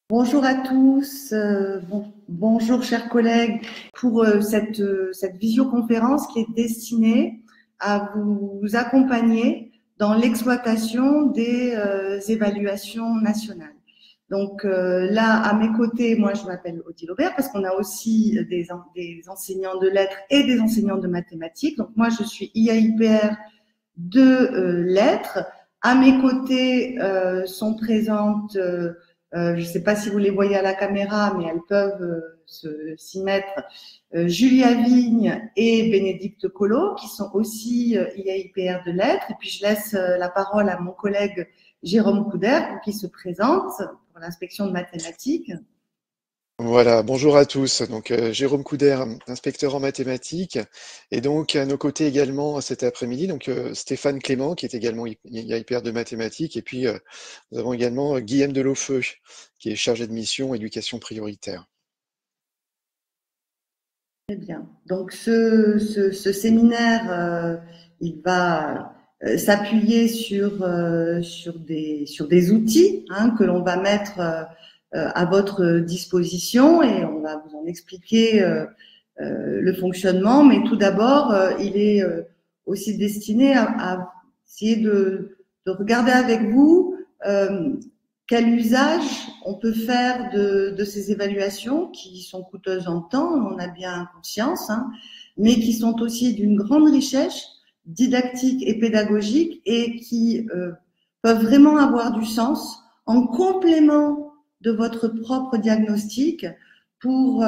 Bonjour à tous, bonjour chers collègues pour cette visioconférence qui est destinée à vous accompagner dans l'exploitation des évaluations nationales. Donc là, à mes côtés, moi je m'appelle Odile Aubert parce qu'on a aussi des enseignants de lettres et des enseignants de mathématiques. Donc moi je suis IAIPR de lettres. À mes côtés sont présentes je ne sais pas si vous les voyez à la caméra, mais elles peuvent s'y mettre. Julia Vigne et Bénédicte Collot, qui sont aussi IAIPR de lettres. Et puis je laisse la parole à mon collègue Jérôme Couder, pour qu'il se présente pour l'inspection de mathématiques. Voilà, bonjour à tous. Donc Jérôme Couder, inspecteur en mathématiques, et donc à nos côtés également cet après-midi, donc Stéphane Clément, qui est également hyper de mathématiques, et puis nous avons également Guillaume Delofeu, qui est chargé de mission éducation prioritaire. Très bien. Donc ce séminaire, il va s'appuyer sur des outils que l'on va mettre à votre disposition et on va vous en expliquer le fonctionnement. Mais tout d'abord, il est aussi destiné à essayer de regarder avec vous quel usage on peut faire de ces évaluations qui sont coûteuses en temps, on en a bien conscience, mais qui sont aussi d'une grande richesse didactique et pédagogique et qui peuvent vraiment avoir du sens en complément de votre propre diagnostic pour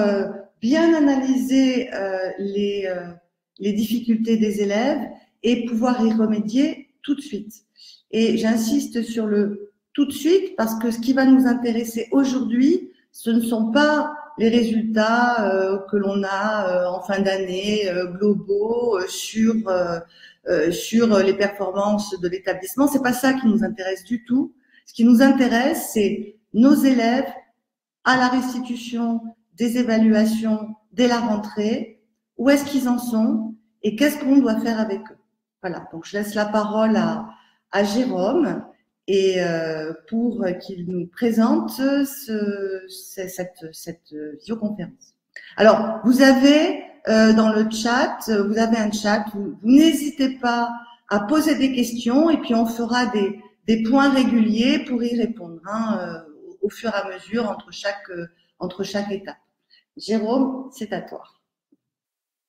bien analyser les difficultés des élèves et pouvoir y remédier tout de suite. Et j'insiste sur le tout de suite parce que ce qui va nous intéresser aujourd'hui, ce ne sont pas les résultats que l'on a en fin d'année globaux sur les performances de l'établissement. C'est pas ça qui nous intéresse du tout. Ce qui nous intéresse, c'est nos élèves à la restitution des évaluations dès la rentrée. Où est-ce qu'ils en sont et qu'est-ce qu'on doit faire avec eux. Voilà. Donc je laisse la parole à Jérôme et pour qu'il nous présente cette visioconférence. Alors, vous avez dans le chat, vous avez un chat, vous n'hésitez pas à poser des questions et puis on fera des points réguliers pour y répondre au fur et à mesure entre chaque étape. Jérôme, c'est à toi.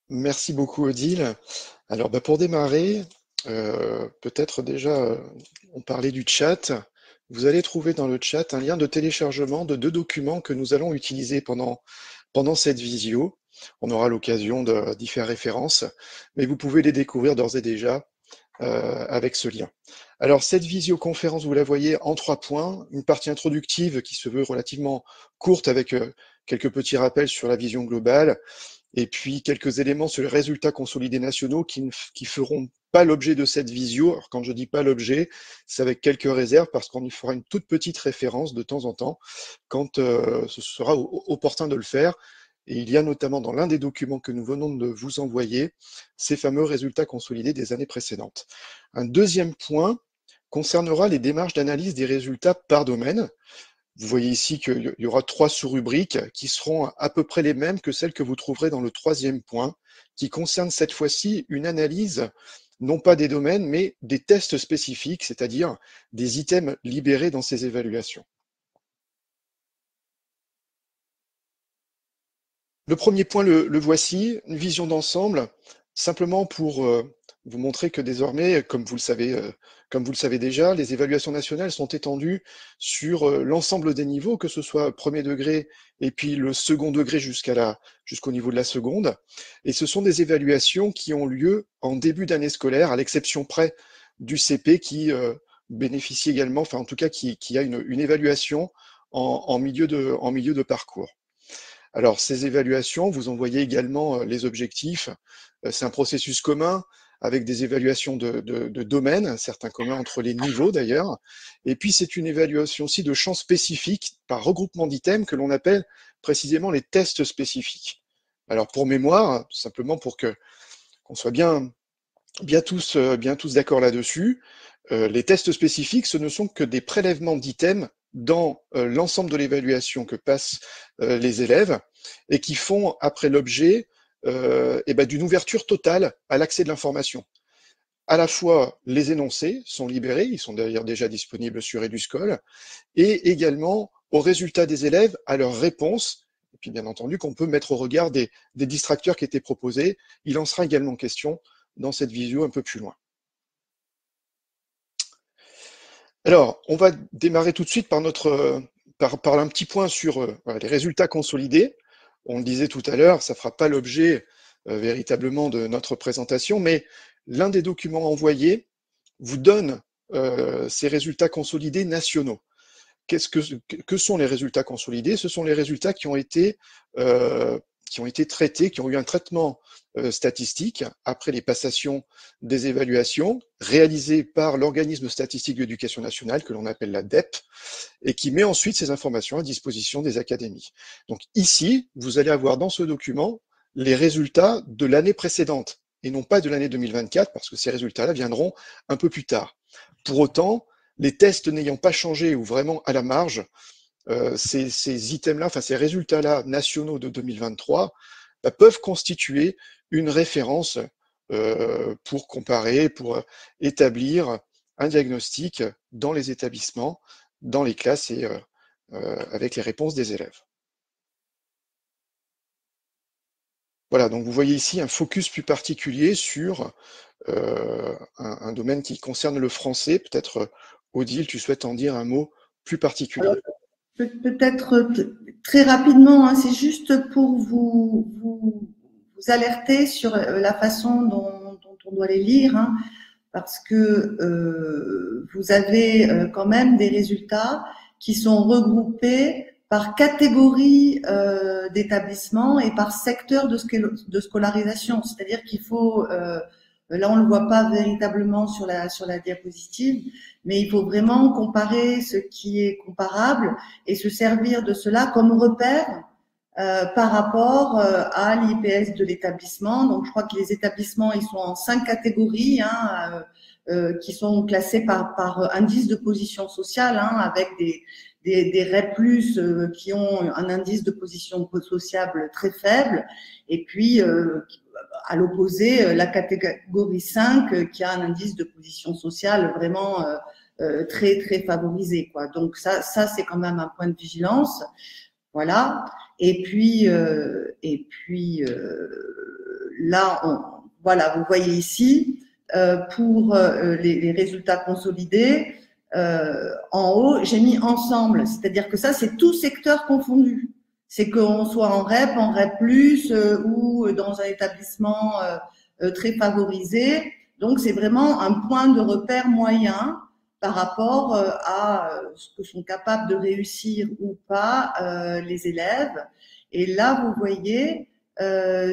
Merci beaucoup Odile. Alors pour démarrer, peut-être déjà on parlait du chat. Vous allez trouver dans le chat un lien de téléchargement de 2 documents que nous allons utiliser pendant cette visio. On aura l'occasion d'y faire référence, mais vous pouvez les découvrir d'ores et déjà avec ce lien. Alors cette visioconférence, vous la voyez en 3 points, une partie introductive qui se veut relativement courte avec quelques petits rappels sur la vision globale, et puis quelques éléments sur les résultats consolidés nationaux qui feront pas l'objet de cette visio. Alors quand je dis pas l'objet, c'est avec quelques réserves parce qu'on y fera une toute petite référence de temps en temps quand ce sera opportun de le faire. Et il y a notamment dans l'un des documents que nous venons de vous envoyer ces fameux résultats consolidés des années précédentes. Un deuxième point concernera les démarches d'analyse des résultats par domaine. Vous voyez ici qu'il y aura 3 sous-rubriques qui seront à peu près les mêmes que celles que vous trouverez dans le 3e point, qui concerne cette fois-ci une analyse non pas des domaines, mais des tests spécifiques, c'est-à-dire des items libérés dans ces évaluations. Le premier point, le voici, une vision d'ensemble, simplement pour vous montrer que désormais, comme vous le savez déjà, les évaluations nationales sont étendues sur l'ensemble des niveaux, que ce soit premier degré et puis le second degré jusqu'au niveau de la seconde. Et ce sont des évaluations qui ont lieu en début d'année scolaire, à l'exception près du CP qui bénéficie également, enfin en tout cas qui a une évaluation en milieu de parcours. Alors, ces évaluations, vous en voyez également les objectifs. C'est un processus commun avec des évaluations de domaines, certains communs entre les niveaux d'ailleurs. Et puis, c'est une évaluation aussi de champs spécifiques par regroupement d'items que l'on appelle précisément les tests spécifiques. Alors, pour mémoire, simplement pour qu'on soit bien tous d'accord là-dessus, les tests spécifiques, ce ne sont que des prélèvements d'items dans l'ensemble de l'évaluation que passent les élèves et qui font après l'objet d'une ouverture totale à l'accès de l'information. À la fois, les énoncés sont libérés, ils sont d'ailleurs déjà disponibles sur EduSchool, et également aux résultats des élèves, à leurs réponses, et puis bien entendu qu'on peut mettre au regard des distracteurs qui étaient proposés. Il en sera également question dans cette visio un peu plus loin. Alors, on va démarrer tout de suite par par un petit point sur voilà, les résultats consolidés. On le disait tout à l'heure, ça ne fera pas l'objet véritablement de notre présentation, mais l'un des documents envoyés vous donne ces résultats consolidés nationaux. Que sont les résultats consolidés? Ce sont les résultats qui ont été traités, qui ont eu un traitement statistique après les passations des évaluations réalisées par l'organisme statistique de l'éducation nationale, que l'on appelle la DEP, et qui met ensuite ces informations à disposition des académies. Donc ici, vous allez avoir dans ce document les résultats de l'année précédente, et non pas de l'année 2024, parce que ces résultats-là viendront un peu plus tard. Pour autant, les tests n'ayant pas changé ou vraiment à la marge, ces items-là, enfin ces résultats-là nationaux de 2023 peuvent constituer une référence pour comparer, pour établir un diagnostic dans les établissements, dans les classes et avec les réponses des élèves. Voilà, donc vous voyez ici un focus plus particulier sur un domaine qui concerne le français. Peut-être, Odile, tu souhaites en dire un mot plus particulier. Peut-être très rapidement, hein, c'est juste pour vous alerter sur la façon dont on doit les lire, hein, parce que vous avez quand même des résultats qui sont regroupés par catégorie d'établissement et par secteur de scolarisation. C'est-à-dire qu'il faut, là on ne le voit pas véritablement sur la diapositive, mais il faut vraiment comparer ce qui est comparable et se servir de cela comme repère par rapport à l'IPS de l'établissement. Donc, je crois que les établissements, ils sont en 5 catégories, hein, qui sont classés par indice de position sociale, hein, avec des REP+, qui ont un indice de position sociable très faible, et puis à l'opposé, la catégorie 5 qui a un indice de position sociale vraiment très très favorisé, quoi. Donc ça c'est quand même un point de vigilance. Voilà. Et puis là, voilà, vous voyez ici pour les résultats consolidés. En haut, j'ai mis ensemble, c'est-à-dire que ça, c'est tout secteur confondu. C'est qu'on soit en REP ou dans un établissement très favorisé. Donc, c'est vraiment un point de repère moyen par rapport à ce que sont capables de réussir ou pas les élèves. Et là, vous voyez,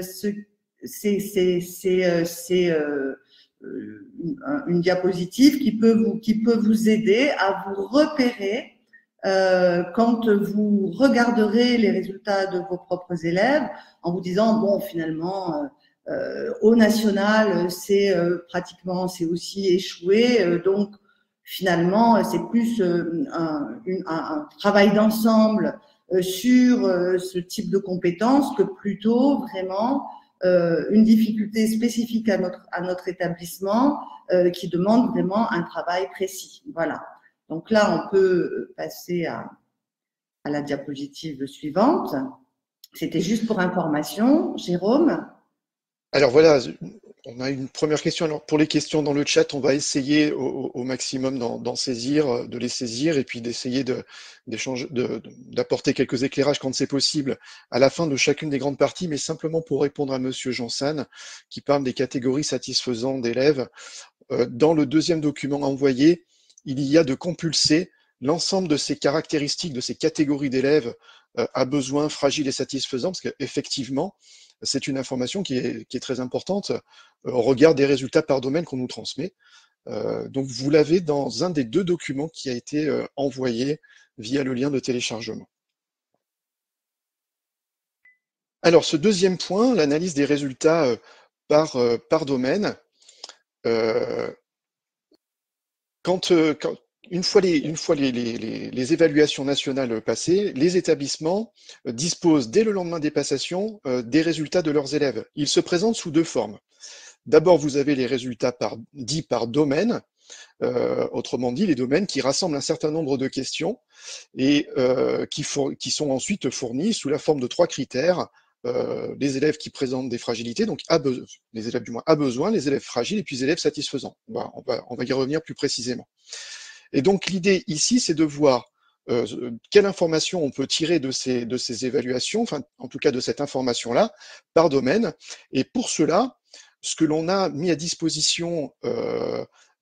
c'est une diapositive qui peut vous aider à vous repérer quand vous regarderez les résultats de vos propres élèves en vous disant bon finalement au national c'est pratiquement c'est aussi échoué donc finalement c'est plus un travail d'ensemble sur ce type de compétences que plutôt vraiment une difficulté spécifique à notre établissement qui demande vraiment un travail précis. Voilà. Donc là, on peut passer à la diapositive suivante. C'était juste pour information. Jérôme? Alors voilà, on a une première question. Alors pour les questions dans le chat, on va essayer au maximum d'en saisir, de les saisir et puis d'essayer d'apporter quelques éclairages quand c'est possible à la fin de chacune des grandes parties, mais simplement pour répondre à Monsieur Janssen qui parle des catégories satisfaisantes d'élèves. Dans le deuxième document envoyé, il y a de compulser l'ensemble de ces caractéristiques, de ces catégories d'élèves à besoins fragiles et satisfaisants, parce qu'effectivement, c'est une information qui est très importante au regard des résultats par domaine qu'on nous transmet. Donc vous l'avez dans un des deux documents qui a été envoyé via le lien de téléchargement. Alors ce deuxième point, l'analyse des résultats par domaine, une fois les évaluations nationales passées, les établissements disposent dès le lendemain des passations des résultats de leurs élèves. Ils se présentent sous deux formes. D'abord, vous avez les résultats dits par domaine, autrement dit les domaines qui rassemblent un certain nombre de questions et qui sont ensuite fournis sous la forme de trois critères. Les élèves qui présentent des fragilités, donc les élèves du moins à besoin, les élèves fragiles et puis les élèves satisfaisants. On va y revenir plus précisément. Et donc l'idée ici, c'est de voir quelle information on peut tirer de ces évaluations, enfin en tout cas de cette information-là, par domaine. Et pour cela, ce que l'on a mis à disposition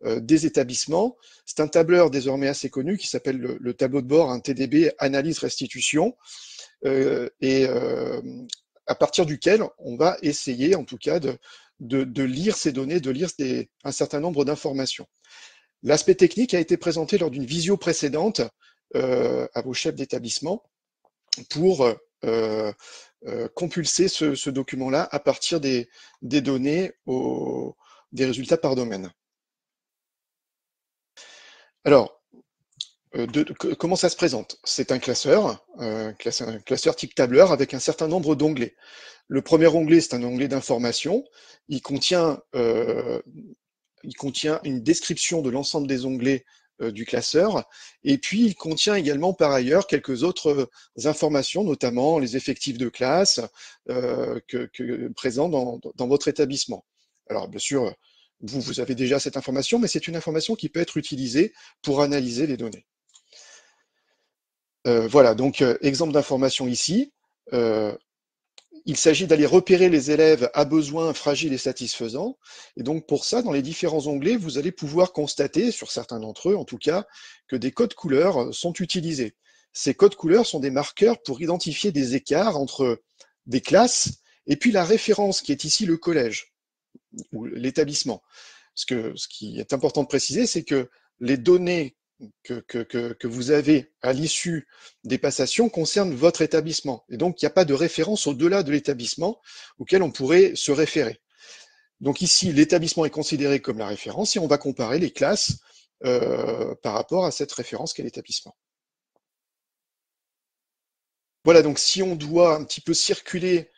des établissements, c'est un tableur désormais assez connu qui s'appelle le tableau de bord, un TDB, analyse restitution, et à partir duquel on va essayer en tout cas de lire ces données, de lire un certain nombre d'informations. L'aspect technique a été présenté lors d'une visio précédente à vos chefs d'établissement pour compulser ce document-là à partir des données, des résultats par domaine. Alors, comment ça se présente? C'est un classeur type tableur avec un certain nombre d'onglets. Le premier onglet, c'est un onglet d'information. Il contient une description de l'ensemble des onglets du classeur, et puis il contient également par ailleurs quelques autres informations, notamment les effectifs de classe présents dans votre établissement. Alors bien sûr, vous avez déjà cette information, mais c'est une information qui peut être utilisée pour analyser les données. Voilà, donc exemple d'information ici. Il s'agit d'aller repérer les élèves à besoins fragiles et satisfaisants. Et donc pour ça, dans les différents onglets, vous allez pouvoir constater, sur certains d'entre eux en tout cas, que des codes couleurs sont utilisés. Ces codes couleurs sont des marqueurs pour identifier des écarts entre des classes et puis la référence qui est ici le collège ou l'établissement. Ce qui est important de préciser, c'est que les données que vous avez à l'issue des passations concernent votre établissement. Et donc, il n'y a pas de référence au-delà de l'établissement auquel on pourrait se référer. Donc ici, l'établissement est considéré comme la référence et on va comparer les classes par rapport à cette référence qu'est l'établissement. Voilà, donc si on doit un petit peu circuler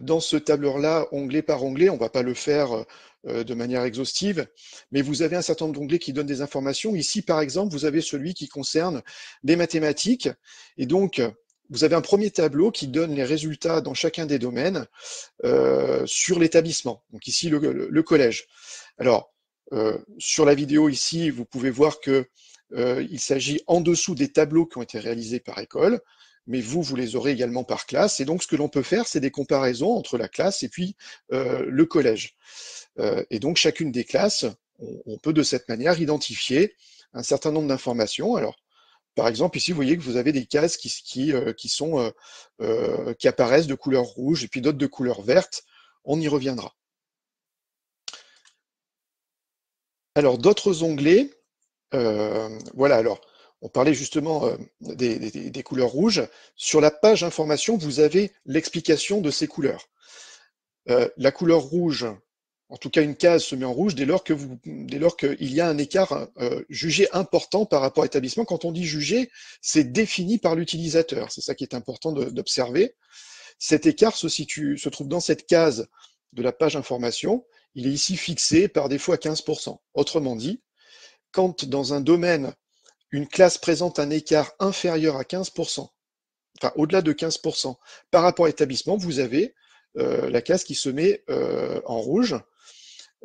dans ce tableur-là, onglet par onglet, on ne va pas le faire de manière exhaustive, mais vous avez un certain nombre d'onglets qui donnent des informations. Ici, par exemple, vous avez celui qui concerne les mathématiques, et donc vous avez un premier tableau qui donne les résultats dans chacun des domaines sur l'établissement, donc ici le collège. Alors, sur la vidéo ici, vous pouvez voir que il s'agit en dessous des tableaux qui ont été réalisés par école, mais vous les aurez également par classe. Et donc, ce que l'on peut faire, c'est des comparaisons entre la classe et puis le collège. Et donc, chacune des classes, on peut de cette manière identifier un certain nombre d'informations. Alors, par exemple, ici, vous voyez que vous avez des cases qui apparaissent de couleur rouge et puis d'autres de couleur verte. On y reviendra. Alors, d'autres onglets, voilà, alors, on parlait justement des couleurs rouges. Sur la page information, vous avez l'explication de ces couleurs. La couleur rouge, en tout cas une case se met en rouge dès lors qu'il y a un écart jugé important par rapport à l'établissement. Quand on dit jugé, c'est défini par l'utilisateur. C'est ça qui est important d'observer. Cet écart se trouve dans cette case de la page information. Il est ici fixé par défaut à 15%. Autrement dit, quand dans un domaine, une classe présente un écart inférieur à 15%, enfin au-delà de 15% par rapport à l'établissement, vous avez la case qui se met en rouge.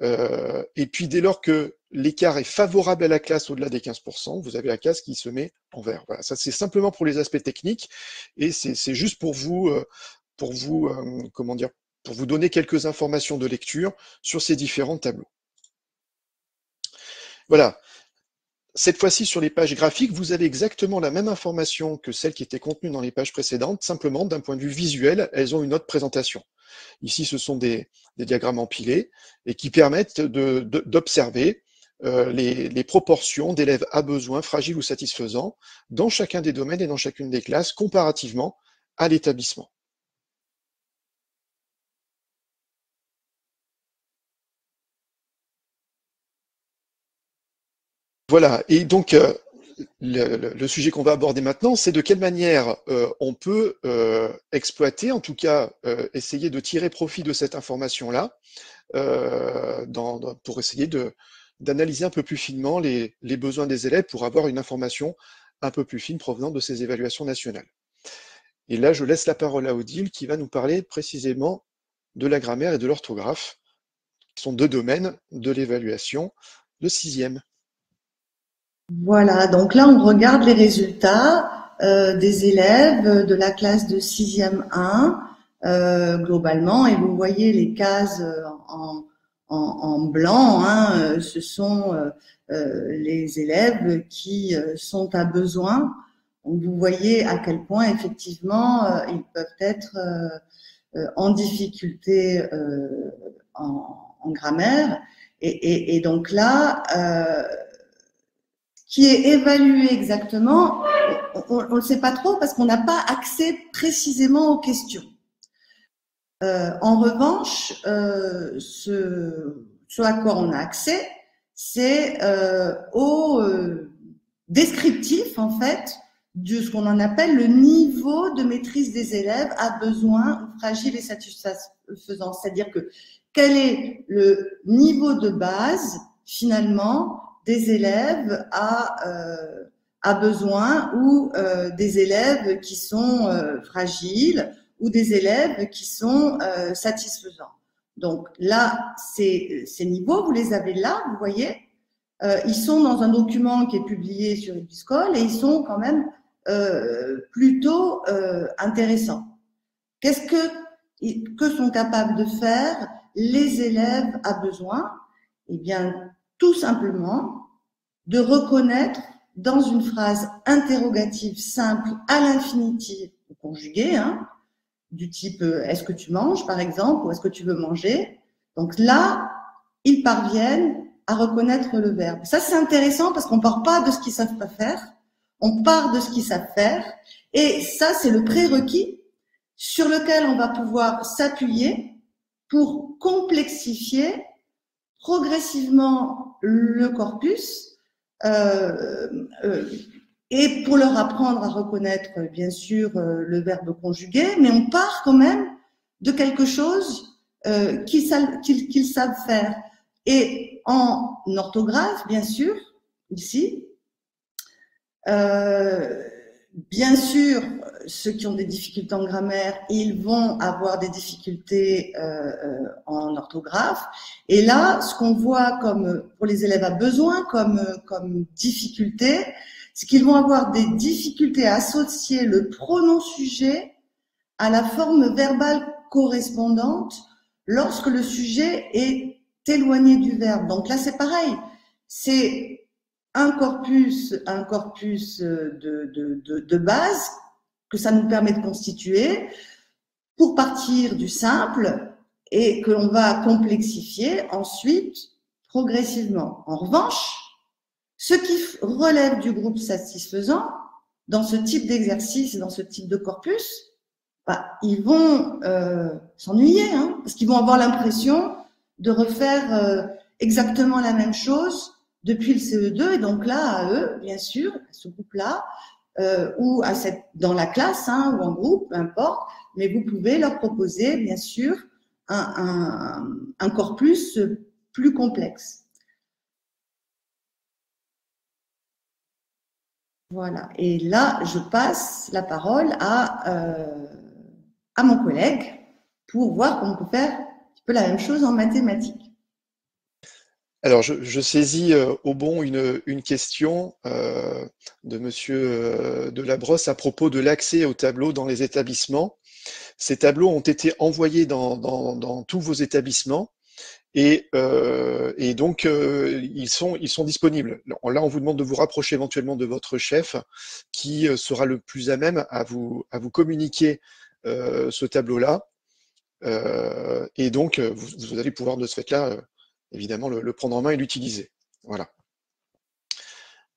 Et puis dès lors que l'écart est favorable à la classe au-delà des 15%, vous avez la case qui se met en vert. Voilà, ça c'est simplement pour les aspects techniques et c'est juste pour vous comment dire, pour vous donner quelques informations de lecture sur ces différents tableaux. Voilà. Cette fois-ci, sur les pages graphiques, vous avez exactement la même information que celle qui était contenue dans les pages précédentes, simplement d'un point de vue visuel, elles ont une autre présentation. Ici, ce sont des diagrammes empilés et qui permettent d'observer les proportions d'élèves à besoins, fragiles ou satisfaisants, dans chacun des domaines et dans chacune des classes, comparativement à l'établissement. Voilà, et donc le sujet qu'on va aborder maintenant, c'est de quelle manière on peut exploiter, en tout cas essayer de tirer profit de cette information-là, pour essayer d'analyser un peu plus finement les besoins des élèves pour avoir une information un peu plus fine provenant de ces évaluations nationales. Et là, je laisse la parole à Odile qui va nous parler précisément de la grammaire et de l'orthographe, qui sont deux domaines de l'évaluation de sixième. Voilà, donc là on regarde les résultats des élèves de la classe de 6e 1 globalement, et vous voyez les cases en blanc, hein, ce sont les élèves qui sont à besoin. Donc vous voyez à quel point effectivement ils peuvent être en difficulté en grammaire, et donc là qui est évalué exactement, on ne le sait pas trop parce qu'on n'a pas accès précisément aux questions. En revanche, ce à quoi on a accès, c'est au descriptif, en fait, de ce qu'on en appelle le niveau de maîtrise des élèves à besoin fragile et satisfaisant. C'est-à-dire que quel est le niveau de base, finalement, des élèves à besoin, ou des élèves qui sont fragiles, ou des élèves qui sont satisfaisants. Donc là, ces niveaux, vous les avez là, vous voyez, ils sont dans un document qui est publié sur Eduscol, et ils sont quand même plutôt intéressants. Qu'est-ce que sont capables de faire les élèves à besoin? Eh bien, tout simplement de reconnaître dans une phrase interrogative simple à l'infinitif conjugué, hein, du type est-ce que tu manges par exemple, ou est-ce que tu veux manger. Donc là, ils parviennent à reconnaître le verbe. Ça, c'est intéressant parce qu'on part pas de ce qu'ils savent pas faire, on part de ce qu'ils savent faire, et ça, c'est le prérequis sur lequel on va pouvoir s'appuyer pour complexifier progressivement le corpus et pour leur apprendre à reconnaître, bien sûr, le verbe conjugué, mais on part quand même de quelque chose qu'ils savent faire. Et en orthographe, bien sûr, ici, bien sûr, ceux qui ont des difficultés en grammaire, ils vont avoir des difficultés en orthographe. Et là, ce qu'on voit comme pour les élèves à besoin comme difficulté, c'est qu'ils vont avoir des difficultés à associer le pronom sujet à la forme verbale correspondante lorsque le sujet est éloigné du verbe. Donc là, c'est pareil. C'est un corpus de base que ça nous permet de constituer pour partir du simple et que l'on va complexifier ensuite progressivement. En revanche, ce qui relève du groupe satisfaisant, dans ce type d'exercice, dans ce type de corpus, ils vont s'ennuyer, hein, parce qu'ils vont avoir l'impression de refaire exactement la même chose depuis le CE2, et donc là, à eux, bien sûr, à ce groupe-là, ou dans la classe, hein, ou en groupe, peu importe, mais vous pouvez leur proposer, bien sûr, un corpus plus complexe. Voilà. Et là, je passe la parole à mon collègue pour voir comment on peut faire un petit peu la même chose en mathématiques. Alors, je saisis au bon une question de Monsieur Delabrosse à propos de l'accès aux tableaux dans les établissements. Ces tableaux ont été envoyés dans tous vos établissements et donc ils sont disponibles. Là, on vous demande de vous rapprocher éventuellement de votre chef qui sera le plus à même à vous communiquer ce tableau-là. Et donc, vous allez pouvoir de ce fait-là évidemment le prendre en main et l'utiliser. Voilà.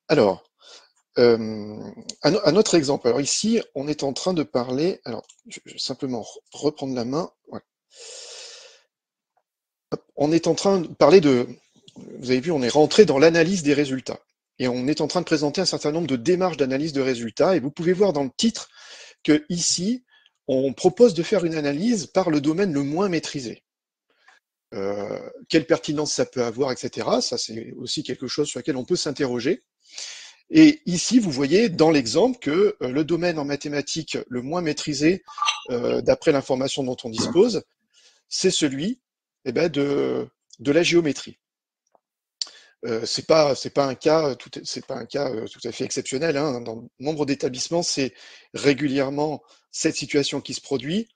Alors, un autre exemple. Alors ici, on est en train de parler. Alors, je vais simplement reprendre la main. Voilà. On est en train de parler de. Vous avez vu, on est rentré dans l'analyse des résultats. et on est en train de présenter un certain nombre de démarches d'analyse de résultats. Et vous pouvez voir dans le titre que ici, on propose de faire une analyse par le domaine le moins maîtrisé. Quelle pertinence ça peut avoir, etc. Ça, c'est aussi quelque chose sur lequel on peut s'interroger. Et ici, vous voyez dans l'exemple que le domaine en mathématiques le moins maîtrisé, d'après l'information dont on dispose, c'est celui de la géométrie. C'est pas un cas tout à fait exceptionnel, hein. Dans nombre d'établissements, c'est régulièrement cette situation qui se produit.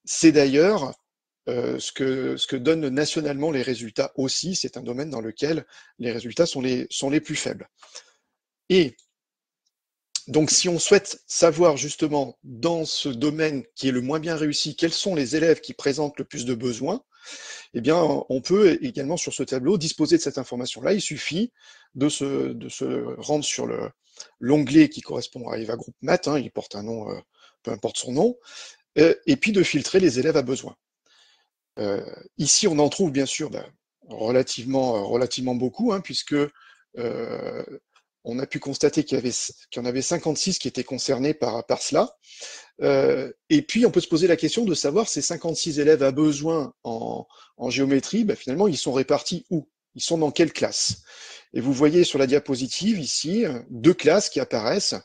C'est d'ailleurs ce que donnent nationalement les résultats aussi. C'est un domaine dans lequel les résultats sont les plus faibles. Et donc, si on souhaite savoir justement dans ce domaine qui est le moins bien réussi, quels sont les élèves qui présentent le plus de besoins, eh bien, on peut également sur ce tableau disposer de cette information-là. Il suffit de se rendre sur l'onglet qui correspond à Eva Group Math, hein, il porte un nom, peu importe son nom, et puis de filtrer les élèves à besoin. Ici, on en trouve bien sûr relativement beaucoup, hein, puisque on a pu constater qu'il y en avait 56 qui étaient concernés par cela. Et puis, on peut se poser la question de savoir ces 56 élèves à besoin en géométrie, finalement, ils sont répartis où? Ils sont dans quelle classe? Et vous voyez sur la diapositive ici 2 classes qui apparaissent.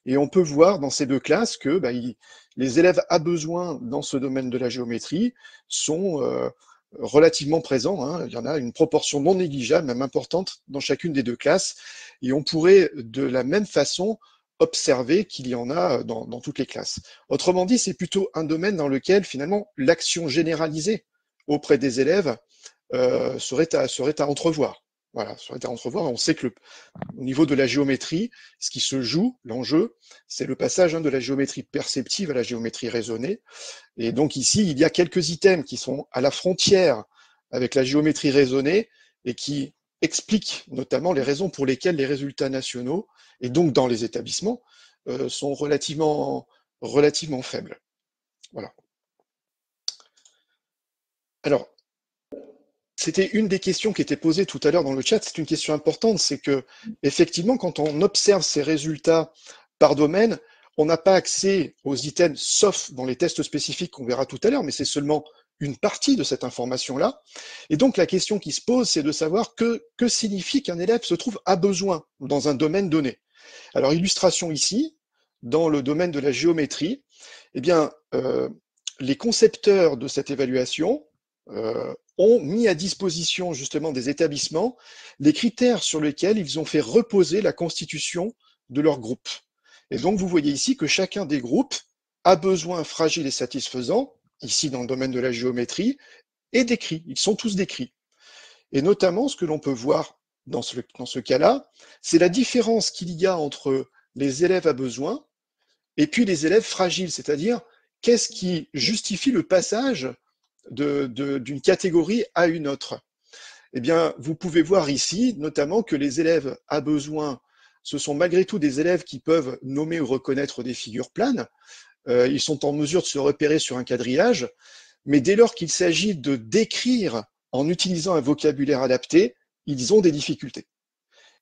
Et on peut voir dans ces 2 classes que les élèves à besoin dans ce domaine de la géométrie sont relativement présents, hein. Il y en a une proportion non négligeable, même importante, dans chacune des 2 classes. Et on pourrait de la même façon observer qu'il y en a dans toutes les classes. Autrement dit, c'est plutôt un domaine dans lequel finalement l'action généralisée auprès des élèves serait à entrevoir. Voilà, serait à entrevoir. On sait que au niveau de la géométrie, ce qui se joue, l'enjeu, c'est le passage de la géométrie perceptive à la géométrie raisonnée. Et donc ici, il y a quelques items qui sont à la frontière avec la géométrie raisonnée et qui expliquent notamment les raisons pour lesquelles les résultats nationaux, et donc dans les établissements, sont relativement faibles. Voilà. Alors, c'était une des questions qui était posée tout à l'heure dans le chat. C'est une question importante, c'est que effectivement, quand on observe ces résultats par domaine, on n'a pas accès aux items, sauf dans les tests spécifiques qu'on verra tout à l'heure, mais c'est seulement une partie de cette information-là. Et donc la question qui se pose, c'est de savoir que signifie qu'un élève se trouve à besoin dans un domaine donné. Alors, illustration ici, dans le domaine de la géométrie, eh bien, les concepteurs de cette évaluation ont mis à disposition justement des établissements les critères sur lesquels ils ont fait reposer la constitution de leur groupe. Et donc, vous voyez ici que chacun des groupes a besoin fragile et satisfaisant, ici dans le domaine de la géométrie, est décrit. Ils sont tous décrits. Et notamment, ce que l'on peut voir dans ce cas-là, c'est la différence qu'il y a entre les élèves à besoin et puis les élèves fragiles, c'est-à-dire qu'est-ce qui justifie le passage d'une catégorie à une autre. Eh bien, vous pouvez voir ici, notamment, que les élèves à besoin, ce sont malgré tout des élèves qui peuvent nommer ou reconnaître des figures planes. Ils sont en mesure de se repérer sur un quadrillage, mais dès lors qu'il s'agit de décrire en utilisant un vocabulaire adapté, ils ont des difficultés.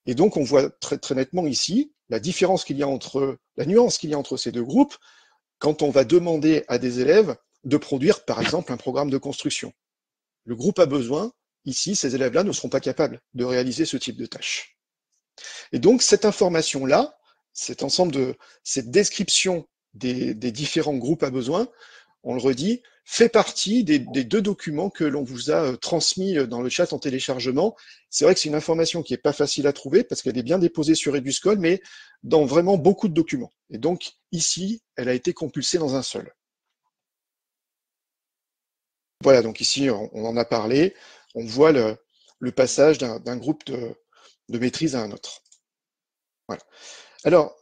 Et donc, on voit très, très nettement ici la nuance qu'il y a entre ces 2 groupes quand on va demander à des élèves de produire, par exemple, un programme de construction. Le groupe a besoin, ici, ces élèves-là ne seront pas capables de réaliser ce type de tâche. Et donc, cette information-là, cette description des différents groupes à besoin, on le redit, fait partie des 2 documents que l'on vous a transmis dans le chat en téléchargement. C'est vrai que c'est une information qui n'est pas facile à trouver parce qu'elle est bien déposée sur EduSchool, mais dans vraiment beaucoup de documents. Et donc, ici, elle a été compulsée dans un seul. Voilà, donc ici, on en a parlé. On voit le passage d'un groupe de maîtrise à un autre. Voilà. Alors,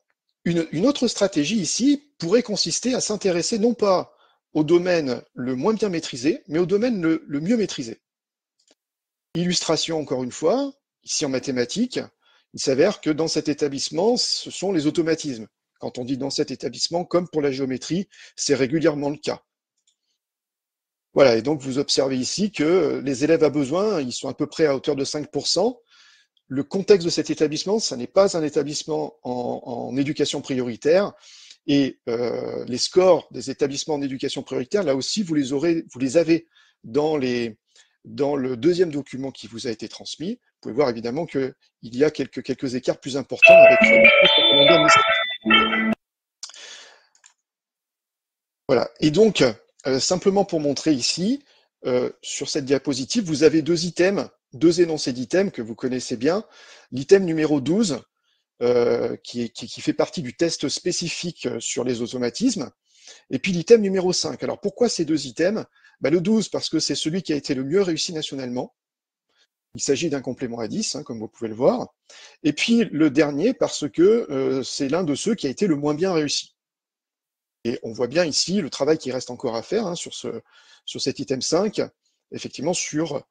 une autre stratégie ici pourrait consister à s'intéresser non pas au domaine le moins bien maîtrisé, mais au domaine le mieux maîtrisé. Illustration encore une fois, ici en mathématiques, il s'avère que dans cet établissement, ce sont les automatismes. Quand on dit dans cet établissement, comme pour la géométrie, c'est régulièrement le cas. Voilà, et donc vous observez ici que les élèves à besoin, ils sont à peu près à hauteur de 5%. le contexte de cet établissement, ça n'est pas un établissement en éducation prioritaire, et les scores des établissements en éducation prioritaire, là aussi, vous les avez dans le deuxième document qui vous a été transmis. Vous pouvez voir évidemment qu'il y a quelques écarts plus importants avec voilà. Et donc, simplement pour montrer ici, sur cette diapositive, vous avez deux énoncés d'items que vous connaissez bien. L'item numéro 12, qui fait partie du test spécifique sur les automatismes, et puis l'item numéro 5. Alors pourquoi ces deux items? Le 12, parce que c'est celui qui a été le mieux réussi nationalement. Il s'agit d'un complément à 10, comme vous pouvez le voir. Et puis le dernier, parce que c'est l'un de ceux qui a été le moins bien réussi. Et on voit bien ici le travail qui reste encore à faire sur cet item 5, effectivement sur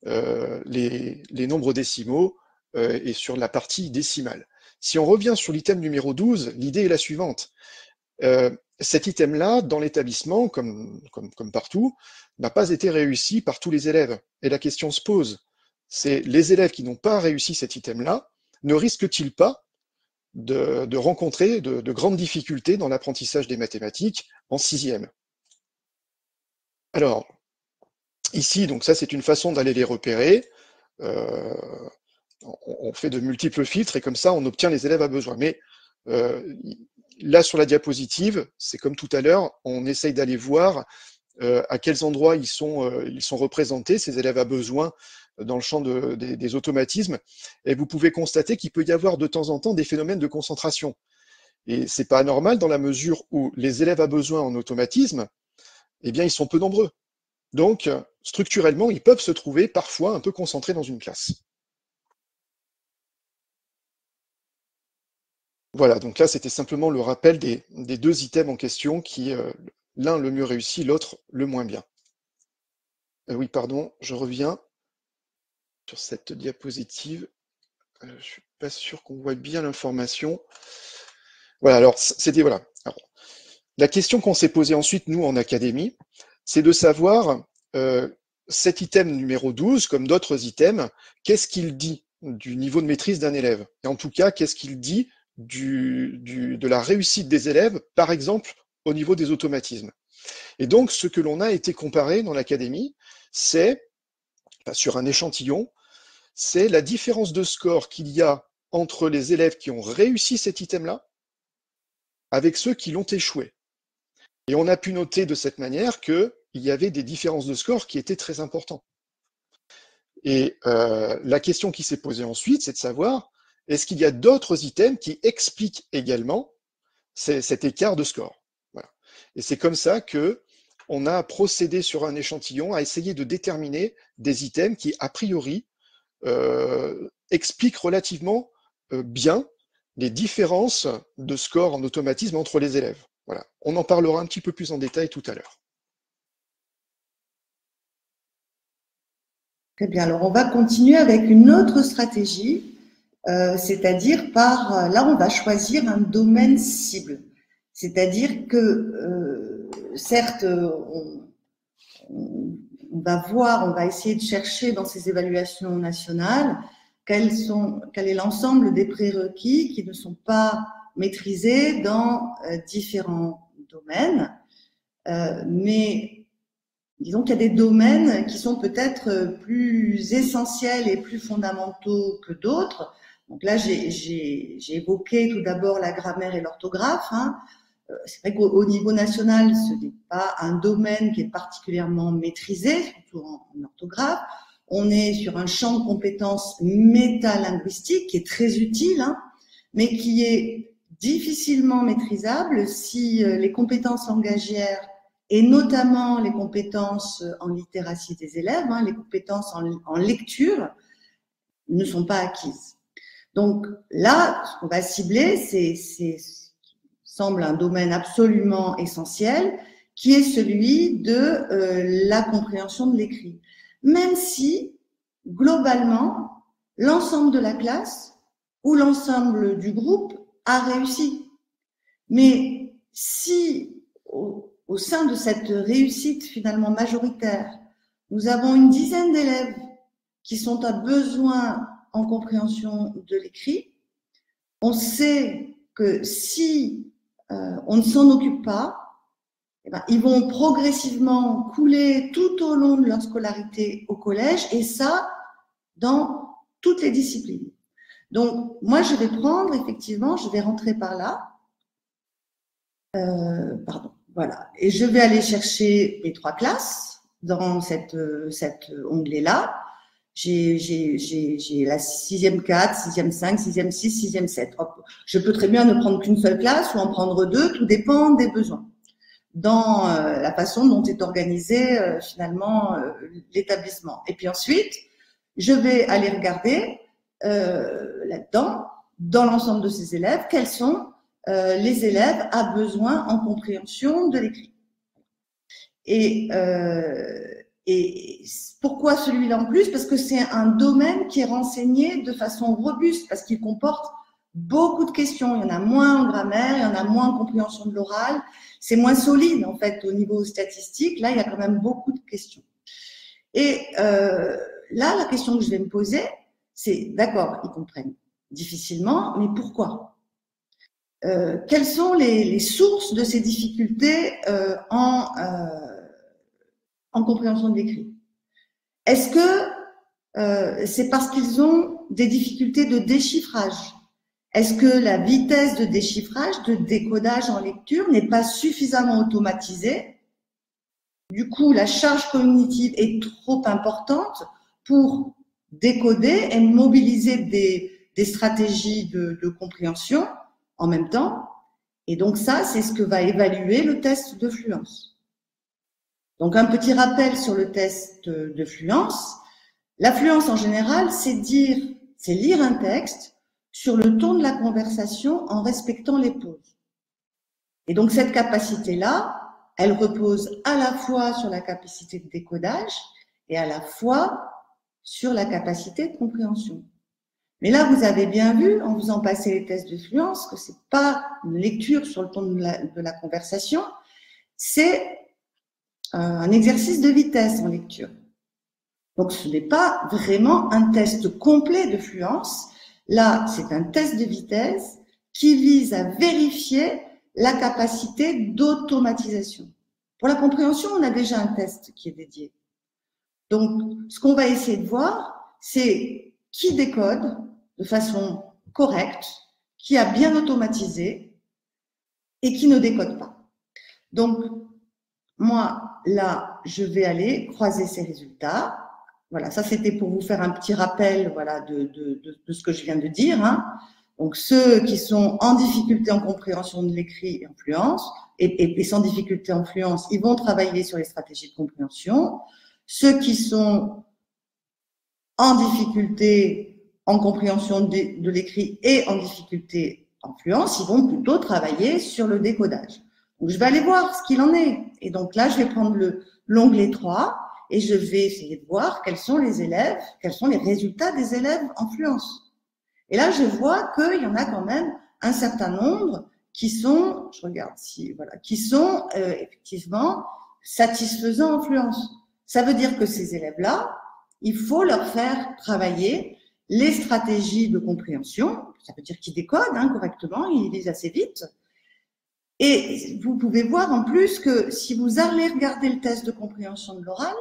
les nombres décimaux et sur la partie décimale. Si on revient sur l'item numéro 12, l'idée est la suivante. Cet item-là, dans l'établissement, comme partout, n'a pas été réussi par tous les élèves. Et la question se pose, c'est les élèves qui n'ont pas réussi cet item-là, ne risquent-ils pas de rencontrer de grandes difficultés dans l'apprentissage des mathématiques en 6e? Alors, ici, donc ça c'est une façon d'aller les repérer. On fait de multiples filtres et comme ça on obtient les élèves à besoin. Mais là sur la diapositive, c'est comme tout à l'heure, on essaye d'aller voir à quels endroits ils sont représentés, ces élèves à besoin, dans le champ des automatismes, et vous pouvez constater qu'il peut y avoir de temps en temps des phénomènes de concentration. Et c'est pas anormal dans la mesure où les élèves à besoin en automatisme, eh bien, ils sont peu nombreux. Donc, structurellement, ils peuvent se trouver parfois un peu concentrés dans une classe. Voilà, donc là, c'était simplement le rappel des deux items en question qui, l'un le mieux réussi, l'autre le moins bien. Oui, pardon, je reviens sur cette diapositive. Je ne suis pas sûr qu'on voit bien l'information. Voilà, alors c'était voilà. Alors, la question qu'on s'est posée ensuite, nous, en académie, c'est de savoir cet item numéro 12, comme d'autres items, qu'est-ce qu'il dit du niveau de maîtrise d'un élève? Et en tout cas, qu'est-ce qu'il dit de la réussite des élèves, par exemple, au niveau des automatismes? Et donc, ce que l'on a été comparé dans l'académie, c'est, sur un échantillon, c'est la différence de score qu'il y a entre les élèves qui ont réussi cet item-là avec ceux qui l'ont échoué. Et on a pu noter de cette manière qu'il y avait des différences de score qui étaient très importantes. Et la question qui s'est posée ensuite, c'est de savoir, est-ce qu'il y a d'autres items qui expliquent également cet écart de score? Voilà. Et c'est comme ça que on a procédé sur un échantillon à essayer de déterminer des items qui, a priori, expliquent relativement bien les différences de score en automatisme entre les élèves. Voilà. On en parlera un petit peu plus en détail tout à l'heure. Très bien. Alors, on va continuer avec une autre stratégie, c'est-à-dire là, on va choisir un domaine cible. C'est-à-dire que, certes, on va essayer de chercher dans ces évaluations nationales quel est l'ensemble des prérequis qui ne sont pas maîtrisés dans différents domaines, mais disons qu'il y a des domaines qui sont peut-être plus essentiels et plus fondamentaux que d'autres. Donc là, j'ai évoqué tout d'abord la grammaire et l'orthographe. C'est vrai qu'au niveau national, ce n'est pas un domaine qui est particulièrement maîtrisé, surtout en orthographe. On est sur un champ de compétences métalinguistiques qui est très utile, mais qui est difficilement maîtrisable si les compétences langagières et notamment les compétences en littératie des élèves, les compétences en lecture, ne sont pas acquises. Donc là, ce qu'on va cibler, semble un domaine absolument essentiel, qui est celui de la compréhension de l'écrit. Même si, globalement, l'ensemble de la classe ou l'ensemble du groupe a réussi. Mais si, au sein de cette réussite finalement majoritaire, nous avons une dizaine d'élèves qui sont à besoin en compréhension de l'écrit. On sait que si on ne s'en occupe pas, eh ben, ils vont progressivement couler tout au long de leur scolarité au collège, et ça, dans toutes les disciplines. Donc, moi, je vais prendre, effectivement, je vais rentrer par là, voilà, et je vais aller chercher les 3 classes dans cet onglet-là. J'ai la 6e 4, 6e 5, 6e 6, 6e 7. Je peux très bien ne prendre qu'une seule classe ou en prendre 2, tout dépend des besoins, dans la façon dont est organisé finalement l'établissement. Et puis ensuite, je vais aller regarder là-dedans, dans l'ensemble de ces élèves, quels sont les élèves à besoin en compréhension de l'écrit. Et pourquoi celui-là en plus? Parce que c'est un domaine qui est renseigné de façon robuste, parce qu'il comporte beaucoup de questions. Il y en a moins en grammaire, il y en a moins en compréhension de l'oral. C'est moins solide, en fait, au niveau statistique. Là, il y a quand même beaucoup de questions. Et là, la question que je vais me poser, c'est, d'accord, ils comprennent difficilement, mais pourquoi? Quelles sont les sources de ces difficultés en compréhension de l'écrit? Est-ce que c'est parce qu'ils ont des difficultés de déchiffrage? Est-ce que la vitesse de déchiffrage, de décodage en lecture n'est pas suffisamment automatisée? Du coup, la charge cognitive est trop importante pour décoder et mobiliser des stratégies de compréhension en même temps. Et donc ça, c'est ce que va évaluer le test de fluence. Donc un petit rappel sur le test de fluence. La fluence en général, c'est lire un texte sur le ton de la conversation en respectant les pauses. Et donc cette capacité-là, elle repose à la fois sur la capacité de décodage et à la fois sur la capacité de compréhension. Mais là, vous avez bien vu, en faisant passer les tests de fluence, que c'est pas une lecture sur le ton de la conversation, c'est un exercice de vitesse en lecture. Donc, ce n'est pas vraiment un test complet de fluence. Là, c'est un test de vitesse qui vise à vérifier la capacité d'automatisation. Pour la compréhension, on a déjà un test qui est dédié. Donc, ce qu'on va essayer de voir, c'est qui décode de façon correcte, qui a bien automatisé et qui ne décode pas. Donc, moi, là, je vais aller croiser ces résultats. Voilà, ça c'était pour vous faire un petit rappel, voilà, de ce que je viens de dire, hein. Donc, ceux qui sont en difficulté en compréhension de l'écrit et en fluence, et sans difficulté en fluence, ils vont travailler sur les stratégies de compréhension. Ceux qui sont en difficulté en compréhension de l'écrit et en difficulté en fluence, ils vont plutôt travailler sur le décodage. Donc, je vais aller voir ce qu'il en est. Et donc là, je vais prendre l'onglet 3 et je vais essayer de voir quels sont les élèves, quels sont les résultats des élèves en fluence. Et là, je vois qu'il y en a quand même un certain nombre qui sont, je regarde si, voilà, qui sont effectivement satisfaisants en fluence. Ça veut dire que ces élèves-là, il faut leur faire travailler les stratégies de compréhension. Ça veut dire qu'ils décodent correctement, ils lisent assez vite. Et vous pouvez voir en plus que si vous allez regarder le test de compréhension de l'oral,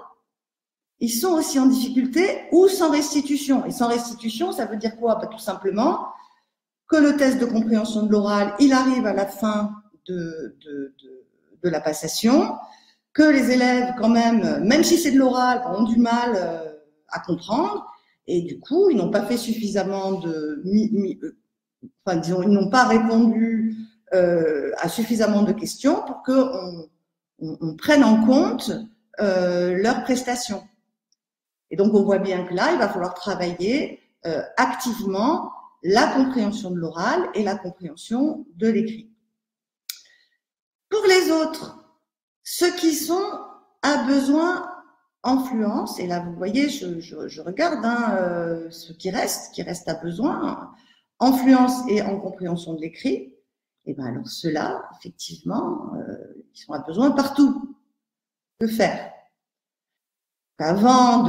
ils sont aussi en difficulté ou sans restitution. Et sans restitution, ça veut dire quoi? Tout simplement que le test de compréhension de l'oral, il arrive à la fin de la passation, que les élèves, quand même si c'est de l'oral, ont du mal à comprendre, et du coup, ils n'ont pas fait suffisamment disons, ils n'ont pas répondu à suffisamment de questions pour qu'on prenne en compte leurs prestations. Et donc, on voit bien que là, il va falloir travailler activement la compréhension de l'oral et la compréhension de l'écrit. Pour les autres, ceux qui sont à besoin en fluence, et là, vous voyez, je regarde ce qui reste à besoin en fluence et en compréhension de l'écrit. Et bien alors ceux-là, effectivement, ils sont à besoin partout. Que faire? Avant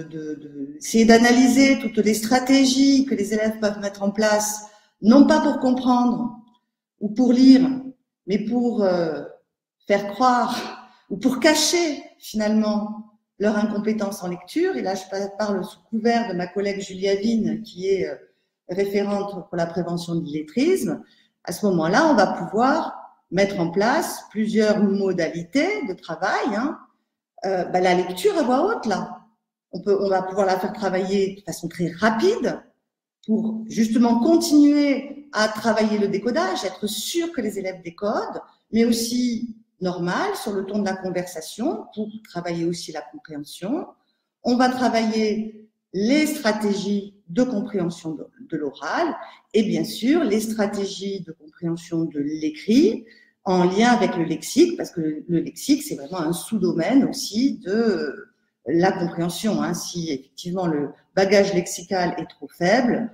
d'essayer d'analyser toutes les stratégies que les élèves peuvent mettre en place, non pas pour comprendre ou pour lire, mais pour faire croire ou pour cacher finalement leur incompétence en lecture. Et là, je parle sous couvert de ma collègue Julia Vigne, qui est référente pour la prévention de l'illettrisme. À ce moment-là, on va pouvoir mettre en place plusieurs modalités de travail. La lecture à voix haute, là, on va pouvoir la faire travailler de façon très rapide pour justement continuer à travailler le décodage, être sûr que les élèves décodent, mais aussi normal sur le ton de la conversation pour travailler aussi la compréhension. On va travailler les stratégies de compréhension de l'oral et bien sûr les stratégies de compréhension de l'écrit en lien avec le lexique, parce que le lexique, c'est vraiment un sous-domaine aussi de la compréhension. Si effectivement le bagage lexical est trop faible,